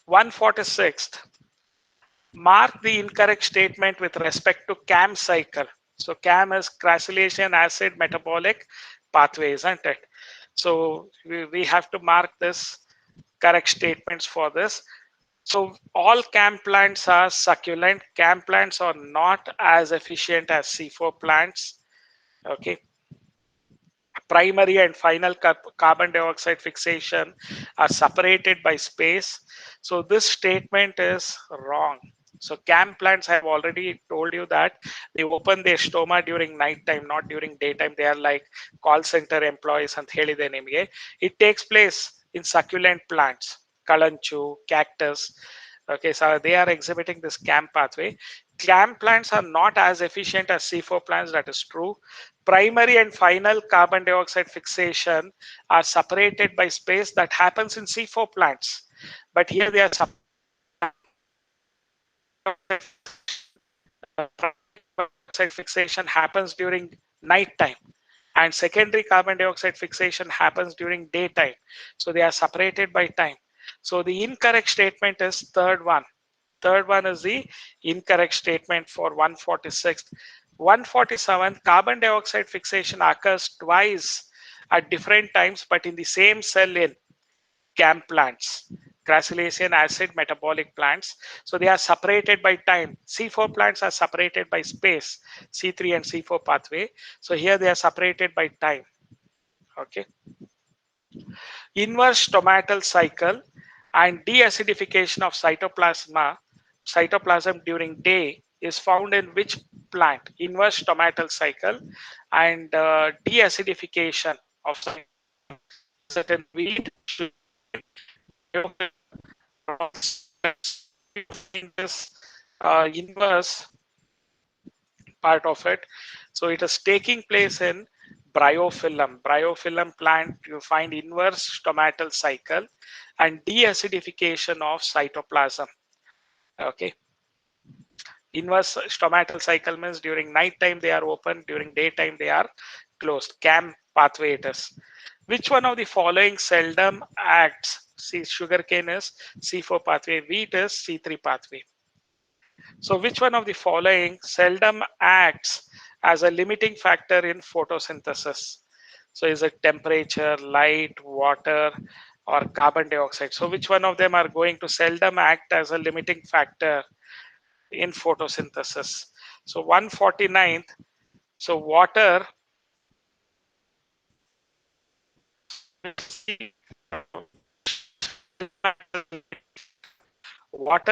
146th. Mark the incorrect statement with respect to CAM cycle. So CAM is crassulacean acid metabolic pathway, isn't it? So we have to mark this correct statements for this. So all CAM plants are succulent. CAM plants are not as efficient as C4 plants. Okay. Primary and final carbon dioxide fixation are separated by space. So this statement is wrong. So CAM plants, I have already told you that they open their stoma during night time, not during daytime. They are like call center employees and ಹೇಳಿದೆ ನಿಮಗೆ. It takes place in succulent plants, kalanchu, cactus. Okay, so they are exhibiting this CAM pathway. CAM plants are not as efficient as C4 plants. That is true. Primary and final carbon dioxide fixation are separated by space. That happens in C4 plants, but here they are separated dioxide fixation happens during night time, and secondary carbon dioxide fixation happens during daytime. So they are separated by time. So the incorrect statement is third one. Third one is the incorrect statement for 146th. 147, carbon dioxide fixation occurs twice at different times, but in the same cell in CAM plants, crassulacean acid metabolic plants. So they are separated by time. C4 plants are separated by space, C3 and C4 pathway. So here they are separated by time. Okay. Inverse stomatal cycle and deacidification of cytoplasm during day is found in which plant? Inverse stomatal cycle and deacidification of certain wheat, sugar, yogurt, this inverse part of it. So it is taking place in bryophyllum. Bryophyllum plant, you find inverse stomatal cycle and deacidification of cytoplasm. Okay. Inverse stomatal cycle means during night time they are open, during daytime they are closed. CAM pathway it is. Which one of the following seldom acts? See, sugarcane is C4 pathway, wheat is C3 pathway. So which one of the following seldom acts as a limiting factor in photosynthesis? So is it temperature, light, water, or carbon dioxide? So which one of them are going to seldom act as a limiting factor in photosynthesis? So 149th, so water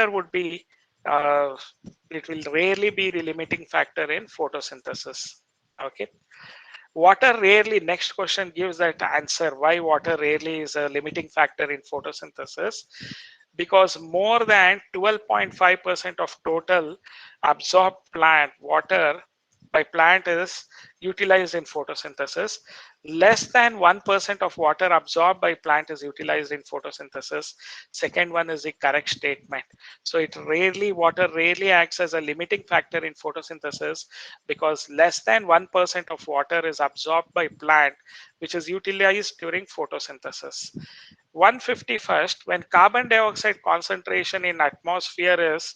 would be, uh, it will rarely be the limiting factor in photosynthesis. Okay. Water rarely, next question gives that answer why water rarely is a limiting factor in photosynthesis. Because more than 12.5% of total absorbed plant water by plant is utilized in photosynthesis. Less than 1% of water absorbed by plant is utilized in photosynthesis. Second one is the correct statement. So water rarely acts as a limiting factor in photosynthesis because less than 1% of water is absorbed by plant, which is utilized during photosynthesis. 151st, when carbon dioxide concentration in atmosphere is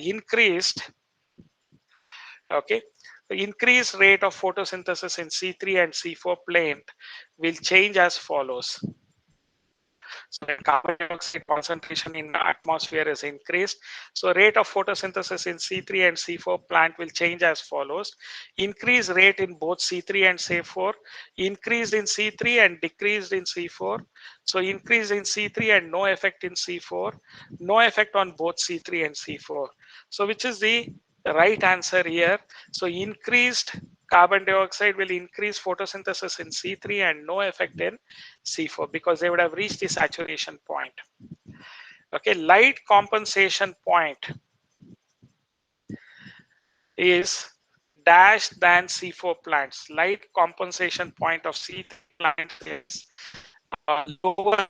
increased, okay, the increased rate of photosynthesis in C3 and C4 plant will change as follows. So when carbon dioxide concentration in the atmosphere is increased, so rate of photosynthesis in C3 and C4 plant will change as follows. Increase rate in both C3 and C4, increased in C3 and decreased in C4. So increase in C3 and no effect in C4, no effect on both C3 and C4. So which is the right answer here? So increased carbon dioxide will increase photosynthesis in C3 and no effect in C4 because they would have reached the saturation point. Okay, light compensation point is dash than C4 plants. Light compensation point of C3 plants is lower,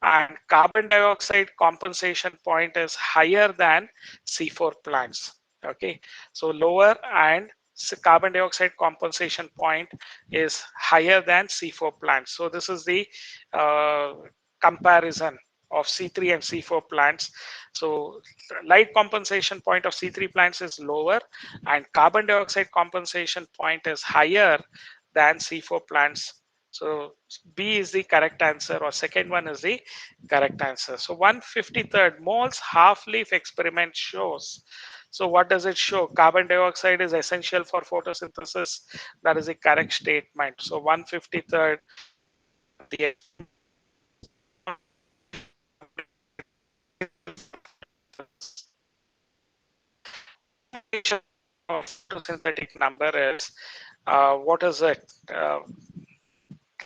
and carbon dioxide compensation point is higher than C4 plants. Okay, so lower and carbon dioxide compensation point is higher than C4 plants. So this is the comparison of C3 and C4 plants. So light compensation point of C3 plants is lower and carbon dioxide compensation point is higher than C4 plants. So B is the correct answer, or second one is the correct answer. So 153rd, moles half-leaf experiment shows. So what does it show? Carbon dioxide is essential for photosynthesis. That is the correct statement. So 153rd, the of photosynthetic number is, what is it?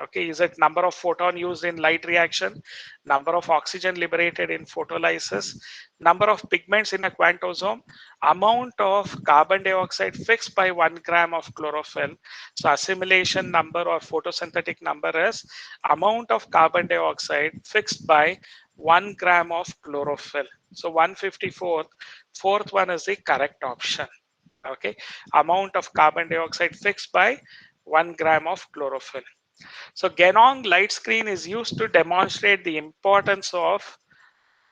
Okay, is it number of photon used in light reaction, number of oxygen liberated in photolysis, number of pigments in a quantosome, amount of carbon dioxide fixed by 1 gram of chlorophyll. So assimilation number or photosynthetic number is amount of carbon dioxide fixed by 1 gram of chlorophyll. So 154th, fourth one is the correct option. Okay, amount of carbon dioxide fixed by 1 gram of chlorophyll. So Ganong light screen is used to demonstrate the importance of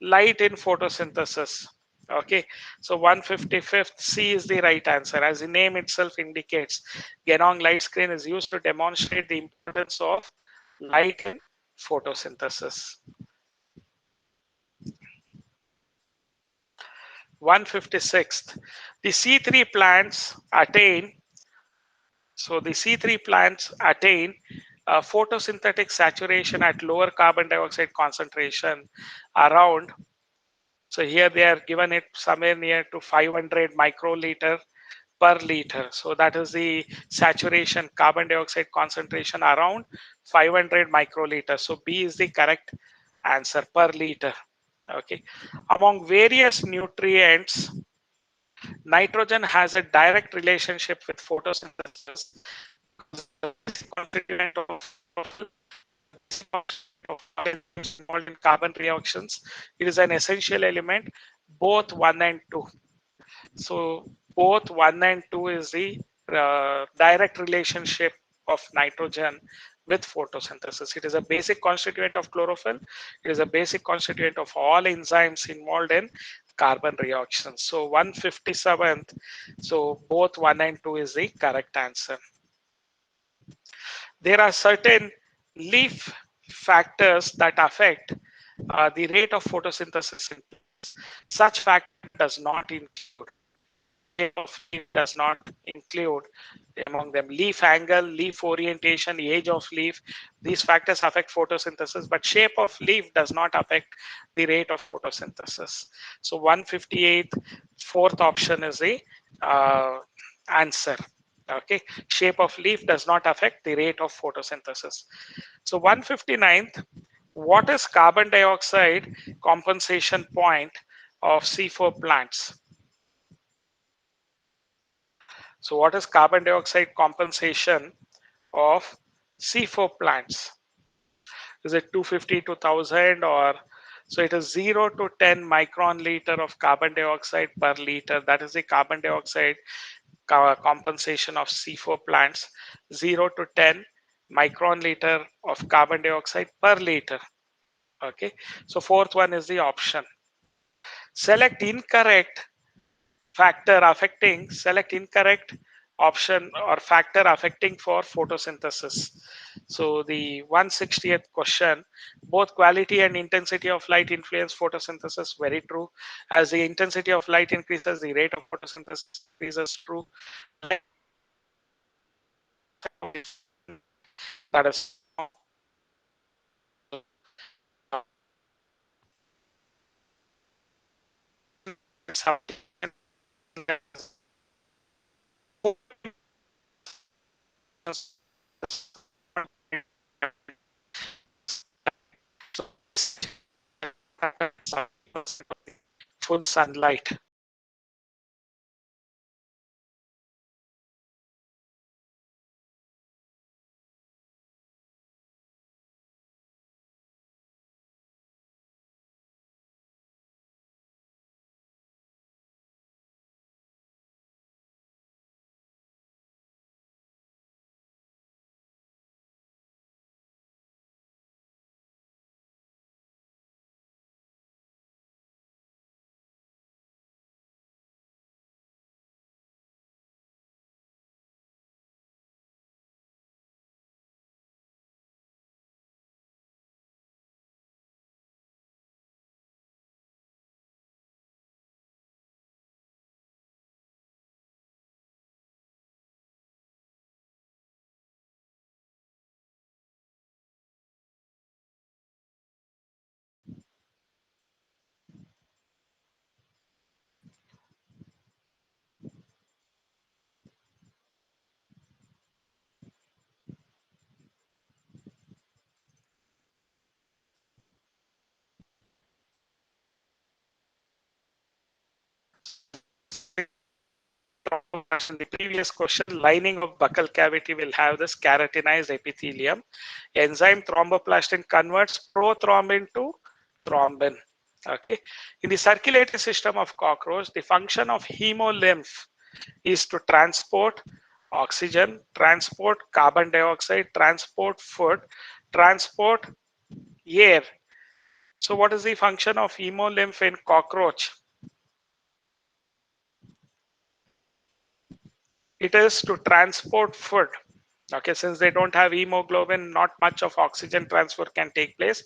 light in photosynthesis. Okay, so 155th C is the right answer. As the name itself indicates, Ganong light screen is used to demonstrate the importance of light in photosynthesis. 156th, the C3 plants attain, so the C3 plants attain photosynthetic saturation at lower carbon dioxide concentration around, so here they are given it somewhere near to 500 microliter per liter. So that is the saturation carbon dioxide concentration around 500 microliter. So B is the correct answer, per liter. Okay. Among various nutrients, nitrogen has a direct relationship with photosynthesis. Constituent of involved in carbon reactions. It is an essential element, both 1 and 2. So both 1 and 2 is the direct relationship of nitrogen with photosynthesis. It is a basic constituent of chlorophyll. It is a basic constituent of all enzymes involved in carbon reactions. So 157th, so both 1 and 2 is the correct answer. There are certain leaf factors that affect the rate of photosynthesis. Such factor does not include, of leaf does not include among them leaf angle, leaf orientation, age of leaf. These factors affect photosynthesis, but shape of leaf does not affect the rate of photosynthesis. So 158th, fourth option is the answer. Okay, shape of leaf does not affect the rate of photosynthesis. So 159th, what is carbon dioxide compensation point of C4 plants? So what is carbon dioxide compensation of C4 plants? Is it 250 to 1000, or so it is 0 to 10 micron liter of carbon dioxide per liter. That is the carbon dioxide compensation of C4 plants, 0 to 10 micron liter of carbon dioxide per liter. Okay, so fourth one is the option. Select incorrect factor affecting, select incorrect option or factor affecting for photosynthesis. So the 160th question, both quality and intensity of light influence photosynthesis. Very true. As the intensity of light increases, the rate of photosynthesis increases. True. That is full sunlight. In the previous question, lining of buccal cavity will have this keratinized epithelium. Enzyme thromboplastin converts prothrombin to thrombin. Okay. In the circulatory system of cockroach, the function of hemolymph is to transport oxygen, transport carbon dioxide, transport food, transport air. So what is the function of hemolymph in cockroach? It is to transport food. Okay, since they don't have hemoglobin, not much of oxygen transfer can take place.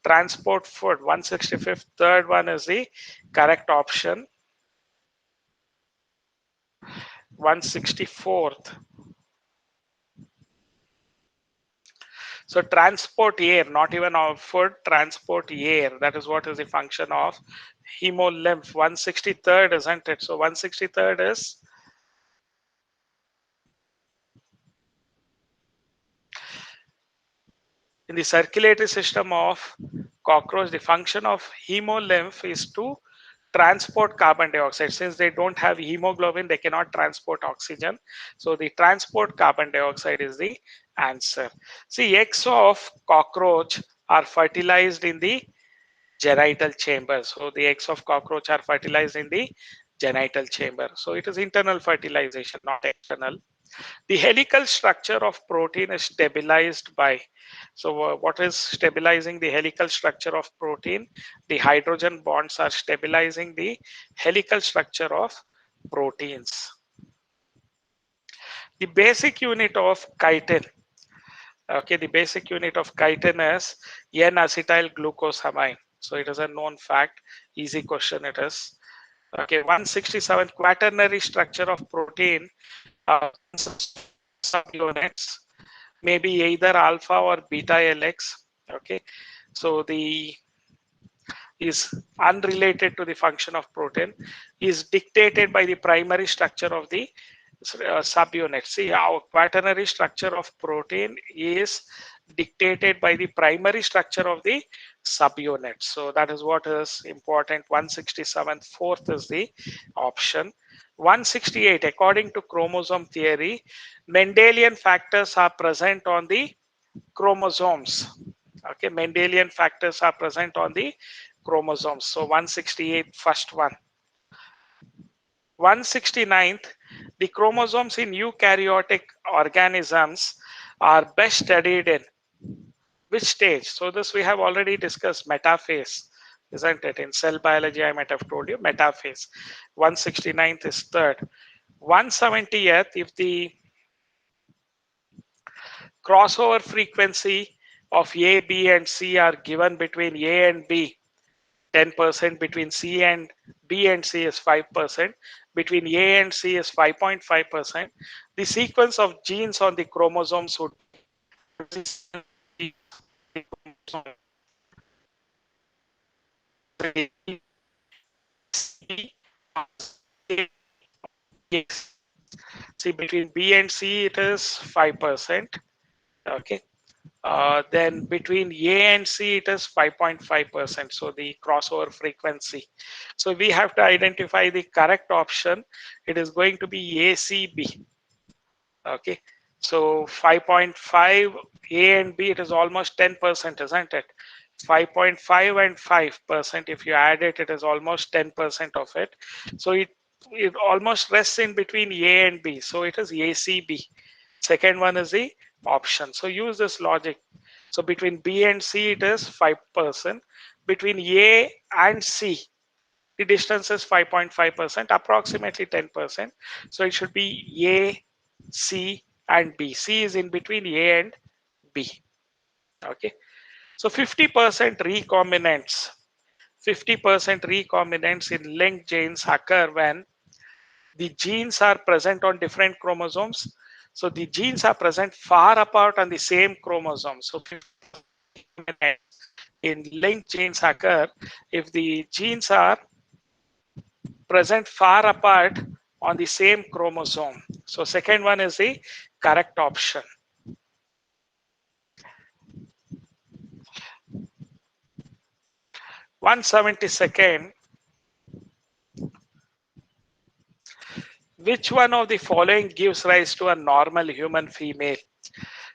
Transport food. 165th. Third one is the correct option. 164th. So transport air, not even of food, transport air. That is what is the function of hemolymph. 163rd, isn't it? So 163rd is in the circulatory system of cockroach. The function of hemolymph is to transport carbon dioxide. Since they don't have hemoglobin, they cannot transport oxygen. So the transport carbon dioxide is the answer. See, eggs of cockroach are fertilized in the genital chamber. So the eggs of cockroach are fertilized in the genital chamber. So it is internal fertilization, not external. The helical structure of protein is stabilized by. So what is stabilizing the helical structure of protein? The hydrogen bonds are stabilizing the helical structure of proteins. The basic unit of chitin. Okay, the basic unit of chitin is N-acetyl glucosamine. So it is a known fact. Easy question it is. Okay, 167 quaternary structure of protein subunits may be either alpha or beta LX. Okay, so the is unrelated to the function of protein, is dictated by the primary structure of the subunit. See how quaternary structure of protein is dictated by the primary structure of the subunit. So that is what is important. 167th, fourth is the option. 168, according to chromosome theory, Mendelian factors are present on the chromosomes. Okay, Mendelian factors are present on the chromosomes. So 168, first one. 169th, the chromosomes in eukaryotic organisms are best studied in which stage? So this we have already discussed, metaphase, isn't it? In cell biology, I might have told you metaphase. 169th is third. 170th, if the crossover frequency of A, B, and C are given between A and B, 10%, between C and B and C is 5%, between A and C is 5.5%. The sequence of genes on the chromosomes would see between B and C it is 5%. Okay. Then between A and C, it is 5.5%. So the crossover frequency. So we have to identify the correct option. It is going to be ACB. Okay. So 5.5 A and B, it is almost 10%, isn't it? 5.5 and 5%. If you add it, it is almost 10% of it. So it almost rests in between A and B. So it is ACB. Second one is the option. So use this logic. So between B and C, it is 5%. Between A and C, the distance is 5.5%, approximately 10%. So it should be A, C, and B. C is in between A and B. Okay. So 50% recombinants. 50% recombinants in linked genes occur when the genes are present on different chromosomes. So the genes are present far apart on the same chromosome. So in linked genes occur if the genes are present far apart on the same chromosome. So second one is the correct option. One 172nd, which one of the following gives rise to a normal human female?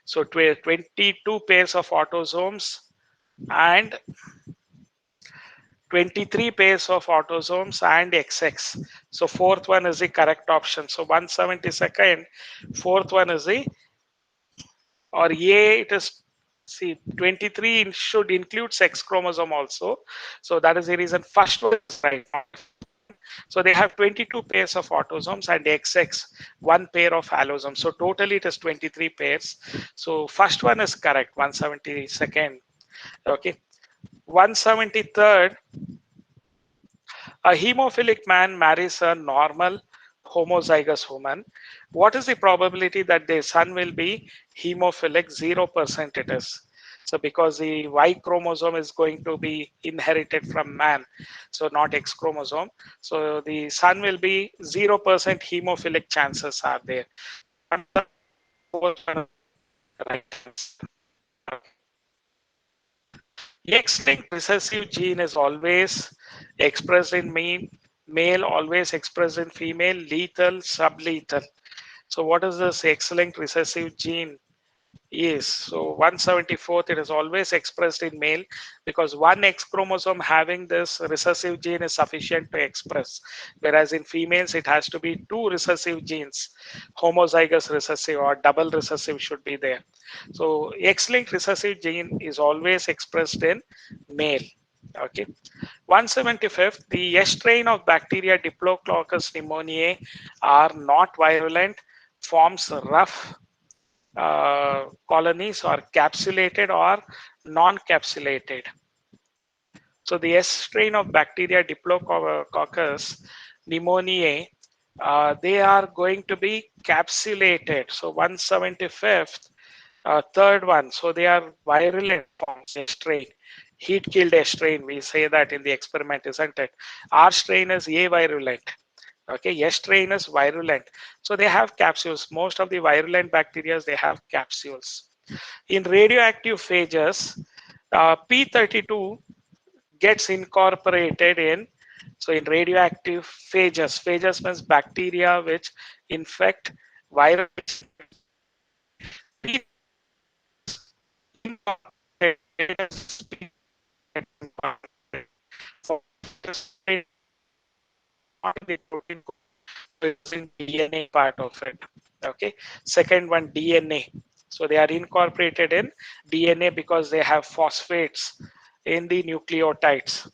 So 22 pairs of autosomes and 23 pairs of autosomes and XX. So fourth one is the correct option. So 172nd, fourth one is the, or A, it is, see, 23 should include sex chromosome also. So that is the reason first one is right. So they have 22 pairs of autosomes and XX, one pair of allosomes. So totally it is 23 pairs. So first one is correct, 172nd. Okay. 173rd, a hemophilic man marries a normal homozygous woman. What is the probability that their son will be hemophilic? 0% it is. So because the Y chromosome is going to be inherited from man, so not X chromosome. So the son will be 0% hemophilic chances are there. Right. X-linked recessive gene is always expressed in male, always expressed in female, lethal, sublethal. So what is this X-linked recessive gene? Yes, so 174th, it is always expressed in male because one X chromosome having this recessive gene is sufficient to express. Whereas in females, it has to be two recessive genes, homozygous recessive or double recessive should be there. So X-linked recessive gene is always expressed in male. Okay. 175th, the S strain of bacteria Diplococcus pneumoniae are not virulent, forms rough colonies or capsulated or non-capsulated. So the S strain of bacteria Diplococcus pneumoniae, they are going to be capsulated. So 175th, third one, so they are virulent forms, S strain. Heat killed S strain, we say that in the experiment, isn't it? R strain is A virulent. Okay, S strain is virulent. So they have capsules. Most of the virulent bacteria, they have capsules. In radioactive phages, P32 gets incorporated in, so in radioactive phages means bacteria which infect virus. In DNA part of it. Okay. Second one, DNA. So they are incorporated in DNA because they have phosphates in the nucleotides.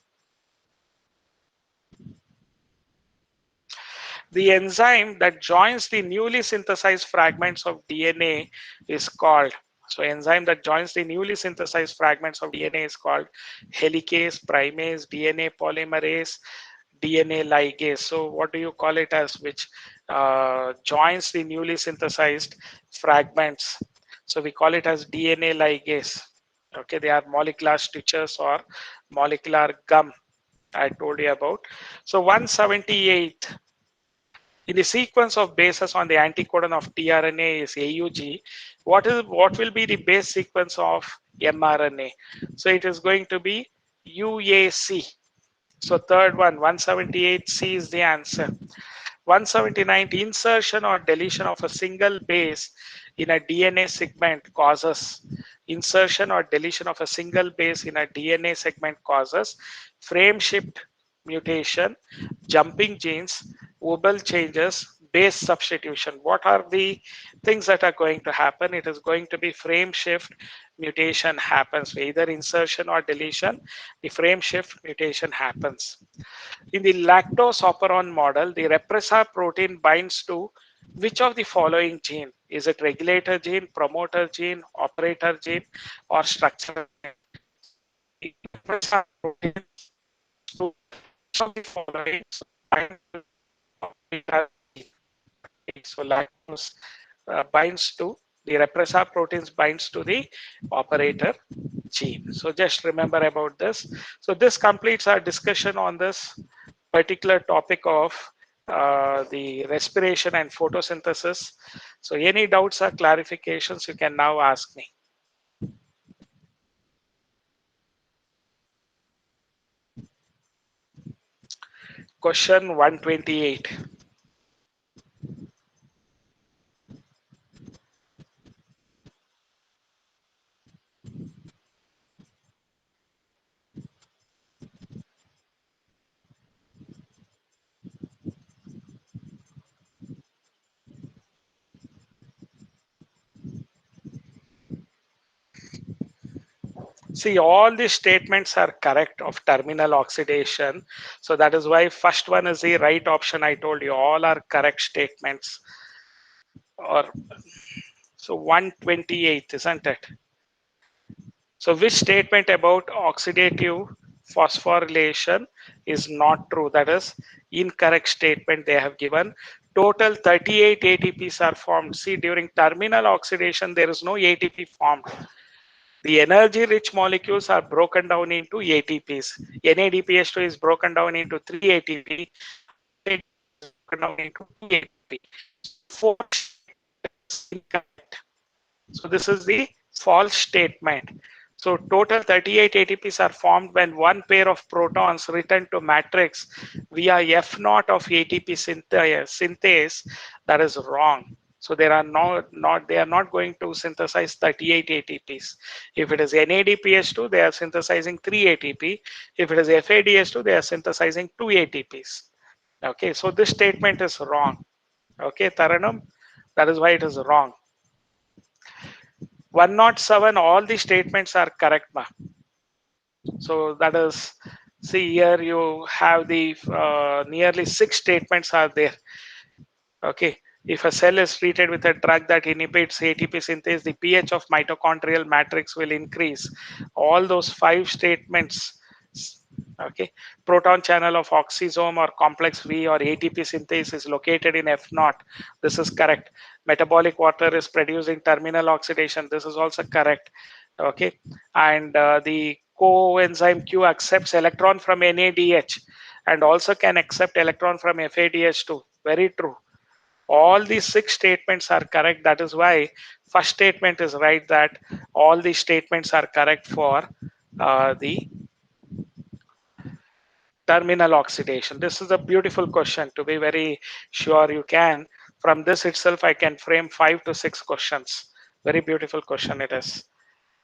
The enzyme that joins the newly synthesized fragments of DNA is called, so enzyme that joins the newly synthesized fragments of DNA is called helicase, primase, DNA polymerase, DNA ligase. So what do you call it as, which joins the newly synthesized fragments? So we call it as DNA ligase. Okay, they are molecular stitches or molecular gum I told you about. So 178, in the sequence of bases on the anticodon of tRNA is AUG. What will be the base sequence of mRNA? So it is going to be UAC. So third one, 178C is the answer. 179, insertion or deletion of a single base in a DNA segment causes, insertion or deletion of a single base in a DNA segment causes frame shift mutation, jumping genes, Wobble changes, base substitution. What are the things that are going to happen? It is going to be frame shift mutation happens. Either insertion or deletion, the frame shift mutation happens. In the lactose operon model, the repressor protein binds to which of the following gene? Is it regulator gene, promoter gene, operator gene, or structural gene? The repressor protein to which of the following bind to operator gene? So lactose binds to, the repressor proteins binds to the operator gene. So just remember about this. So this completes our discussion on this particular topic of the respiration and photosynthesis. So any doubts or clarifications you can now ask me. Question 128. See, all these statements are correct of terminal oxidation. So that is why first one is the right option. I told you all are correct statements. Or so 128, isn't it? So which statement about oxidative phosphorylation is not true? That is incorrect statement they have given. Total 38 ATPs are formed. See, during terminal oxidation, there is no ATP formed. The energy rich molecules are broken down into ATPs. NADPH2 is broken down into 3 ATP. Broken down into 2 ATP. Four incorrect. So this is the false statement. So total 38 ATPs are formed when one pair of protons return to matrix via F naught of ATP synthase. That is wrong. So there are they are not going to synthesize 38 ATPs. If it is NADPH2, they are synthesizing 3 ATP. If it is FADH2, they are synthesizing 2 ATPs. Okay, so this statement is wrong. Okay, Taranam, that is why it is wrong. 107, all the statements are correct, ma. So that is, see here you have the nearly 6 statements are there. Okay, if a cell is treated with a drug that inhibits ATP synthase, the pH of mitochondrial matrix will increase. All those 5 statements. Okay, proton channel of oxysome or complex V or ATP synthase is located in F naught. This is correct. Metabolic water is produced in terminal oxidation. This is also correct. Okay, and the coenzyme Q accepts electron from NADH and also can accept electron from FADH2. Very true. All these 6 statements are correct. That is why first statement is right, that all these statements are correct for the terminal oxidation. This is a beautiful question. To be very sure, you can, from this itself I can frame 5 to 6 questions. Very beautiful question it is.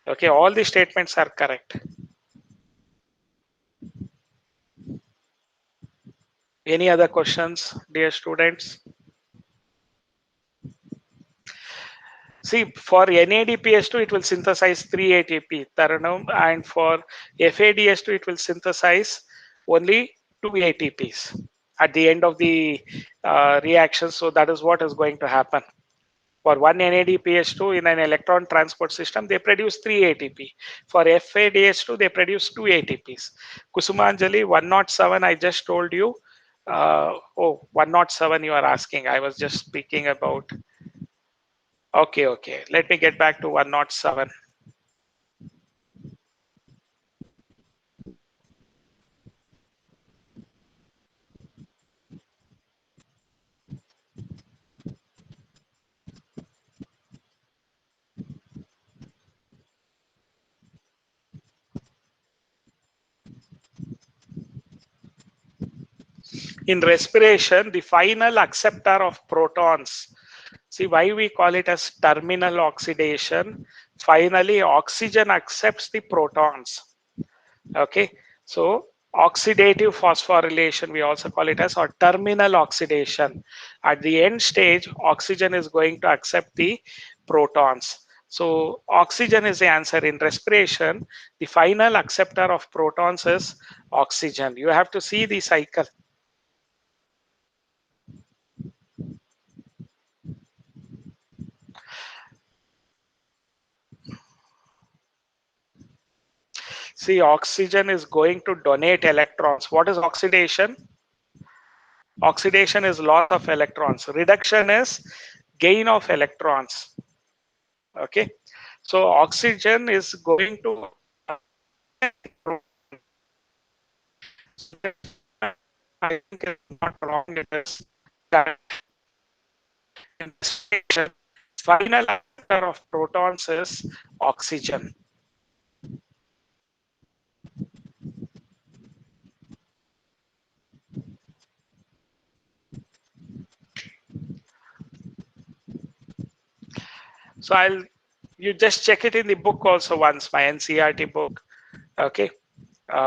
Okay, all the statements are correct. Any other questions, dear students? See, for NADPH2, it will synthesize 3 ATP, Taranam, and for FADH2, it will synthesize only 2 ATPs at the end of the reaction. So that is what is going to happen. For one NADPH2 in an electron transport system, they produce 3 ATP. For FADH2, they produce 2 ATPs. Kusumanjali, 107, I just told you. 107 you are asking. I was just speaking about. Okay, okay. Let me get back to 107. In respiration, the final acceptor of protons. See why we call it as terminal oxidation. Finally, oxygen accepts the protons. Okay, so oxidative phosphorylation, we also call it as, or terminal oxidation. At the end stage, oxygen is going to accept the protons. So oxygen is the answer. In respiration, the final acceptor of protons is oxygen. You have to see the cycle. See, oxygen is going to donate electrons. What is oxidation? Oxidation is loss of electrons. Reduction is gain of electrons. Okay. So oxygen is going to, I think it's not wrong, it is correct. Final actor of protons is oxygen. So you just check it in the book also once, my NCERT book. Okay.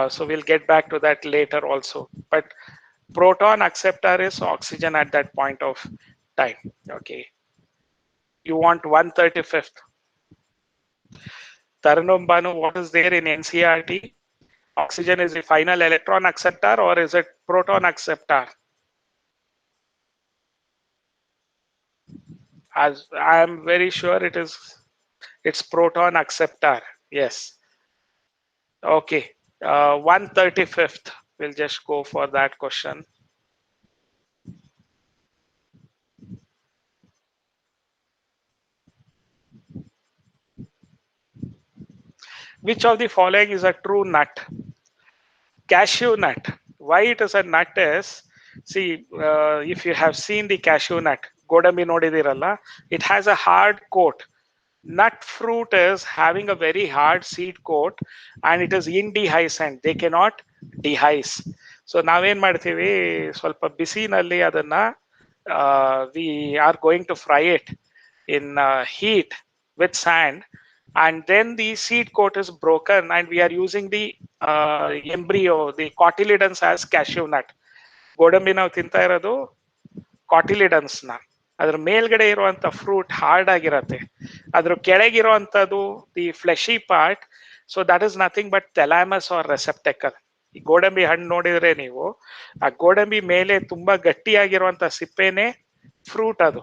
So we'll get back to that later also. But proton acceptor is oxygen at that point of time. Okay. You want 135th. Taranum Banu, what is there in NCRT? Oxygen is the final electron acceptor or is it proton acceptor? As I am very sure it's proton acceptor. Yes. Okay. 135th. We'll just go for that question. Which of the following is a true nut? Cashew nut. Why it is a nut is, see, if you have seen the cashew nut, Godambi nodidiralla, it has a hard coat. Nut fruit is having a very hard seed coat and it is indehiscent. They cannot dehice. So ನಾವೇನ್ ಮಾಡ್ತೀವಿ ಸ್ವಲ್ಪ ಬಿಸಿನಲ್ಲಿ ಅದನ್ನ we are going to fry it in heat with sand, and then the seed coat is broken and we are using the embryo, the cotyledons as cashew nut. ಗೋಡಂಬಿ ನಾವು ತಿಂತಾ ಇರೋದು ಕಾಟಿಲಿಡನ್ಸ್ ನ, ಅದ್ರ ಮೇಲ್ಗಡೆ ಇರುವಂತ ಫ್ರೂಟ್ ಹಾರ್ಡ್ ಆಗಿರತ್ತೆ, ಅದ್ರ ಕೆಳಗಿರುವಂತದ್ದು the fleshy part. So that is nothing but thalamus or receptacle. ಈ ಗೋಡಂಬಿ ಹಣ್ಣು ನೋಡಿದ್ರೆ ನೀವು, ಆ ಗೋಡಂಬಿ ಮೇಲೆ ತುಂಬಾ ಗಟ್ಟಿಯಾಗಿರುವಂತ ಸಿಪ್ಪೆನೆ ಫ್ರೂಟ್ ಅದು.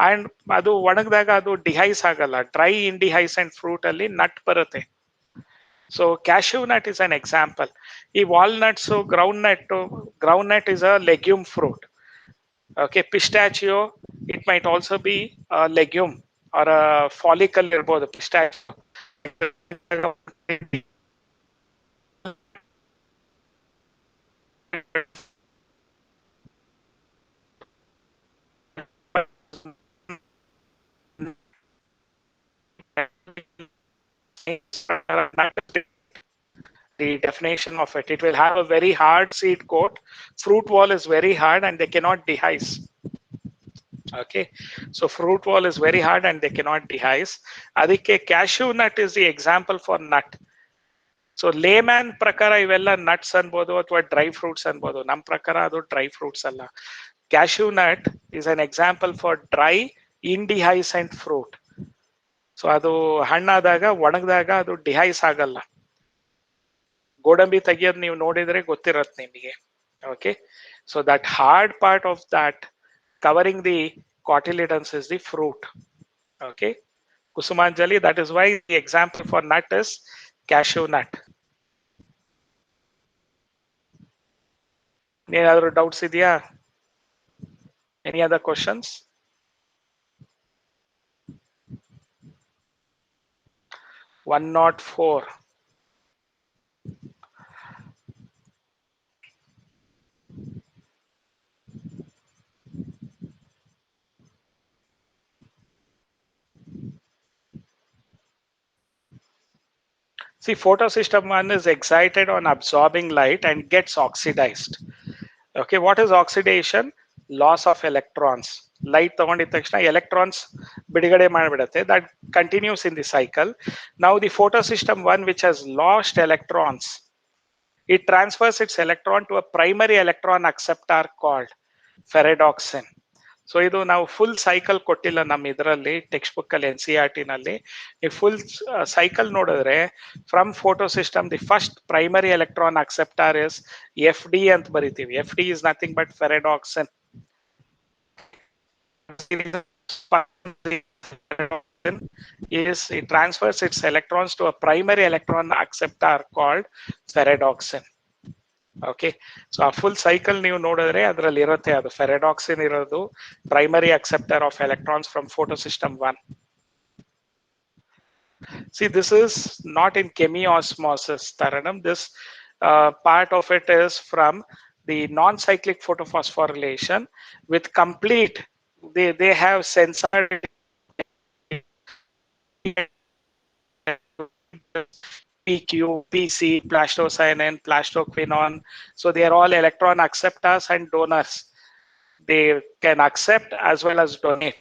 ಅಂಡ್ ಅದು ಒಣಗಿದಾಗ ಅದು ಡಿಹೈಸ್ ಆಗಲ್ಲ, ಡ್ರೈ ಇಂಡಿಹೈಸೆಂಟ್ ಫ್ರೂಟ್ ಅಲ್ಲಿ ನಟ್ ಬರುತ್ತೆ. So cashew nut is an example. ಈ walnuts, groundnut is a legume fruit. Okay, pistachio, it might also be a legume or a follicle ಇರ್ಬೋದು pistachio. The definition of it, it will have a very hard seed coat. Fruit wall is very hard and they cannot dehice. Okay, so fruit wall is very hard and they cannot dehice. ಅದಕ್ಕೆ cashew nut is the example for nut. So Lehman ಪ್ರಕಾರ ಇವೆಲ್ಲ nuts ಅನ್ಬೋದು ಅಥವಾ dry fruits ಅನ್ಬೋದು. ನಮ್ಮ ಪ್ರಕಾರ ಅದು dry fruits ಅಲ್ಲ. Cashew nut is an example for dry indehiscent fruit. So ಅದು ಹಣ್ಣಾದಾಗ ಒಣಗಿದಾಗ ಅದು ಡಿಹೈಸ್ ಆಗಲ್ಲ. ಗೋಡಂಬಿ ತೆಗಿಯೋದು ನೀವು ನೋಡಿದ್ರೆ ಗೊತ್ತಿರತ್ತೆ ನಿಮಗೆ. Okay, so that hard part of that covering the cotyledons is the fruit. Okay, Kusumanjali, that is why the example for nut is cashew nut. Any other doubts idea? Any other questions? One not four. See, photosystem 1 is excited on absorbing light and gets oxidized. Okay, what is oxidation? Loss of electrons. Light ತಗೊಂಡಿದ ತಕ್ಷಣ electrons ಬಿಡುಗಡೆ ಮಾಡಿಬಿಡುತ್ತೆ. That continues in the cycle. Now the photosystem 1 which has lost electrons, it transfers its electron to a primary electron acceptor called ferredoxin. So ಇದು ನಾವು full cycle ಕೊಟ್ಟಿಲ್ಲ ನಮ್ಮ ಇದರಲ್ಲಿ text book ಅಲ್ಲಿ NCERT ನಲ್ಲಿ. ಈ ಫುಲ್ ಸೈಕಲ್ ನೋಡಿದ್ರೆ from photosystem the first primary electron acceptor is FD ಅಂತ ಬರಿತೀವಿ. FD is nothing but ferredoxin. It transfers its electrons to a primary electron acceptor called ferredoxin. Okay, so ಆ full cycle ನೀವು ನೋಡಿದ್ರೆ ಅದರಲ್ಲಿ ಇರುತ್ತೆ, ಅದು ಫೆರೆಡಾಕ್ಸಿನ್ ಇರೋದು primary acceptor of electrons from photosystem 1. See, this is not in chemiosmosis, Taranam. This part of it is from the non-cyclic photophosphorylation with complete, they have censored PQ, PC, plastocyanin, plastoquinone. So they are all electron acceptors and donors. They can accept as well as donate.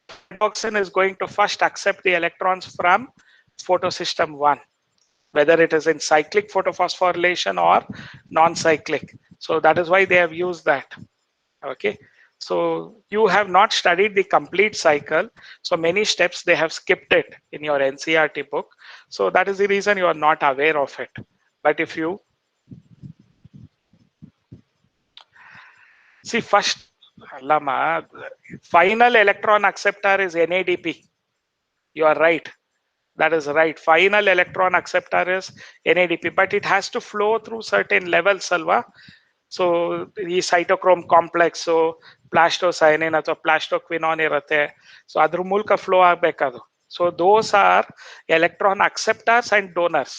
Ferredoxin is going to first accept the electrons from photosystem 1, whether it is in cyclic photophosphorylation or non-cyclic. So that is why they have used that. Okay, So you have not studied the complete cycle. So many steps they have skipped it in your NCRT book. So that is the reason you are not aware of it. But if you see first, Lama, final electron acceptor is NADP. You are right. That is right. Final electron acceptor is NADP, but it has to flow through certain levels, Salva. So ಈ ಸೈಟೋಕ್ರೋಮ್ complex ಪ್ಲಾಸ್ಟೋಸೈನಿನ್ ಅಥವಾ ಪ್ಲಾಸ್ಟೋಕ್ವಿನಾನ್ ಇರುತ್ತೆ. So ಅದ್ರ ಮೂಲಕ flow ಆಗ್ಬೇಕದು. So those are electron acceptors and donors.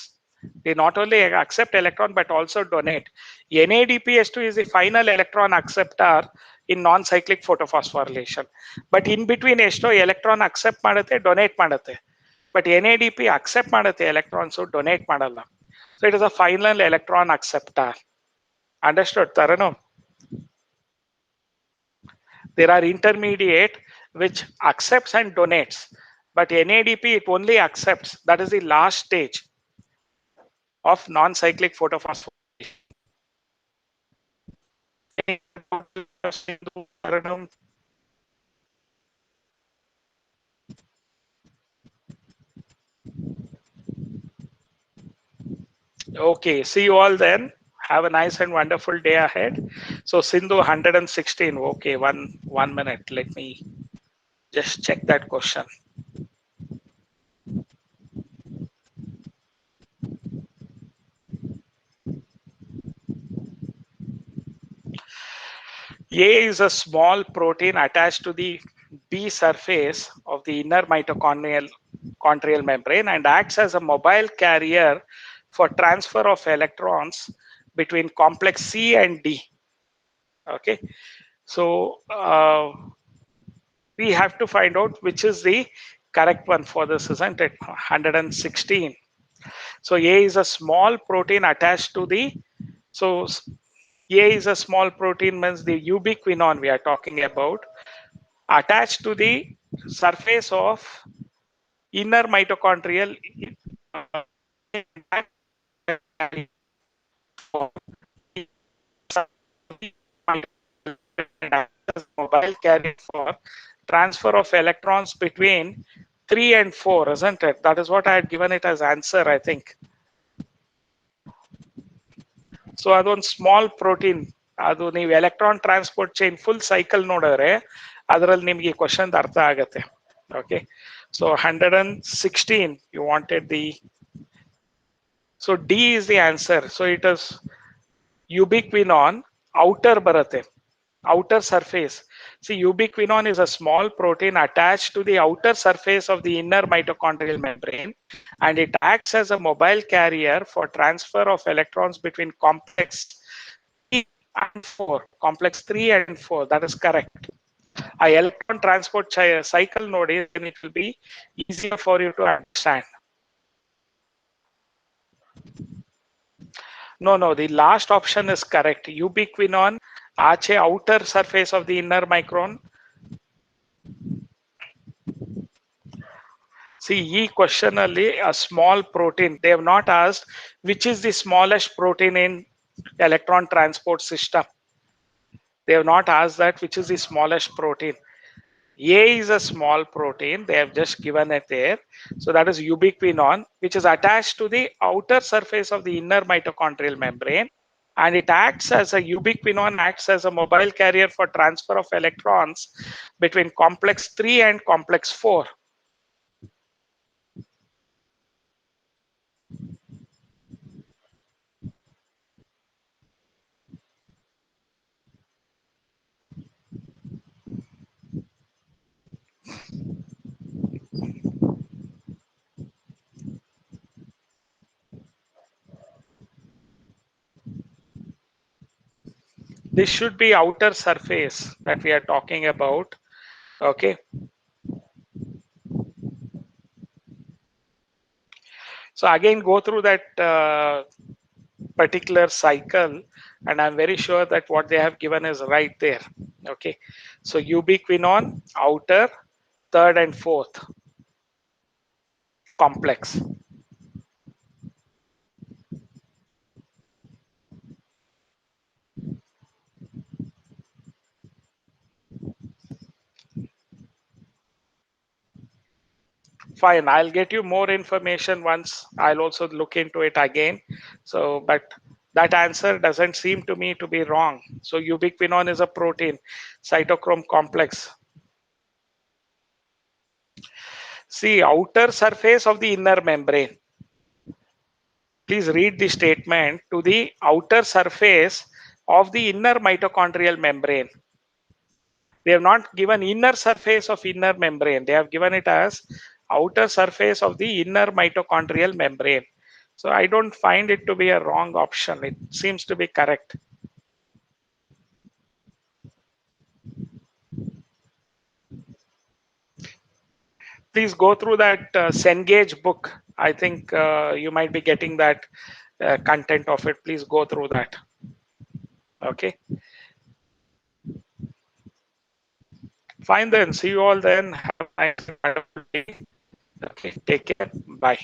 They not only accept electron but also donate. NADPH2 is the final electron acceptor in non-cyclic photophosphorylation. But in between ಎಷ್ಟು electron accept ಮಾಡುತ್ತೆ, donate ಮಾಡುತ್ತೆ. But NADP accept ಮಾಡುತ್ತೆ electrons, donate ಮಾಡಲ್ಲ. So it is a final electron acceptor. Understood, Tarano? There are intermediate which accepts and donates, but NADP it only accepts. That is the last stage of non-cyclic photophosphorylation. Okay, see you all then. Have a nice and wonderful day ahead. So Sindhu 116. Okay, one minute. Let me just check that question. A is a small protein attached to the B surface of the inner mitochondrial membrane and acts as a mobile carrier for transfer of electrons between complex C and D. Okay, so we have to find out which is the correct one for this, isn't it? 116. So A is a small protein attached to the, so A is a small protein means the ubiquinone we are talking about, attached to the surface of inner mitochondrial mobile carrier for transfer of electrons between 3 and 4, isn't it? That is what I had given it as answer, I think. So ಅದೊಂದು small protein, ಅದು ನೀವು electron transport chain full cycle ನೋಡಿದ್ರೆ ಅದರಲ್ಲಿ ನಿಮಗೆ ಈ question ಅರ್ಥ ಆಗುತ್ತೆ. Okay, so 116 you wanted the, so D is the answer. So it is ubiquinone, outer ಬರುತ್ತೆ, outer surface. See, ubiquinone is a small protein attached to the outer surface of the inner mitochondrial membrane, and it acts as a mobile carrier for transfer of electrons between complex 3 and 4. Complex 3 and 4, that is correct. A electron transport cycle node, then it will be easier for you to understand. No, the last option is correct. Ubiquinone, ಆಚೆ outer surface of the inner micron. See, ಈ question ಅಲ್ಲಿ a small protein, they have not asked which is the smallest protein in electron transport system. They have not asked that which is the smallest protein. A is a small protein, they have just given it there. So that is ubiquinone, which is attached to the outer surface of the inner mitochondrial membrane, and it acts as a ubiquinone acts as a mobile carrier for transfer of electrons between complex 3 and complex 4. This should be outer surface that we are talking about. Okay, so again go through that particular cycle, and I'm very sure that what they have given is right there. Okay, so ubiquinone, outer, third and fourth complex. Fine, I'll get you more information once. I'll also look into it again. So, but that answer doesn't seem to me to be wrong. So ubiquinone is a protein, cytochrome complex. See, outer surface of the inner membrane. Please read the statement to the outer surface of the inner mitochondrial membrane. They have not given inner surface of inner membrane. They have given it as outer surface of the inner mitochondrial membrane. So I don't find it to be a wrong option. It seems to be correct. Please go through that Cengage book. I think you might be getting that content of it. Please go through that. Okay. Fine then. See you all then. Have a nice and wonderful day. Okay. Take care. Bye.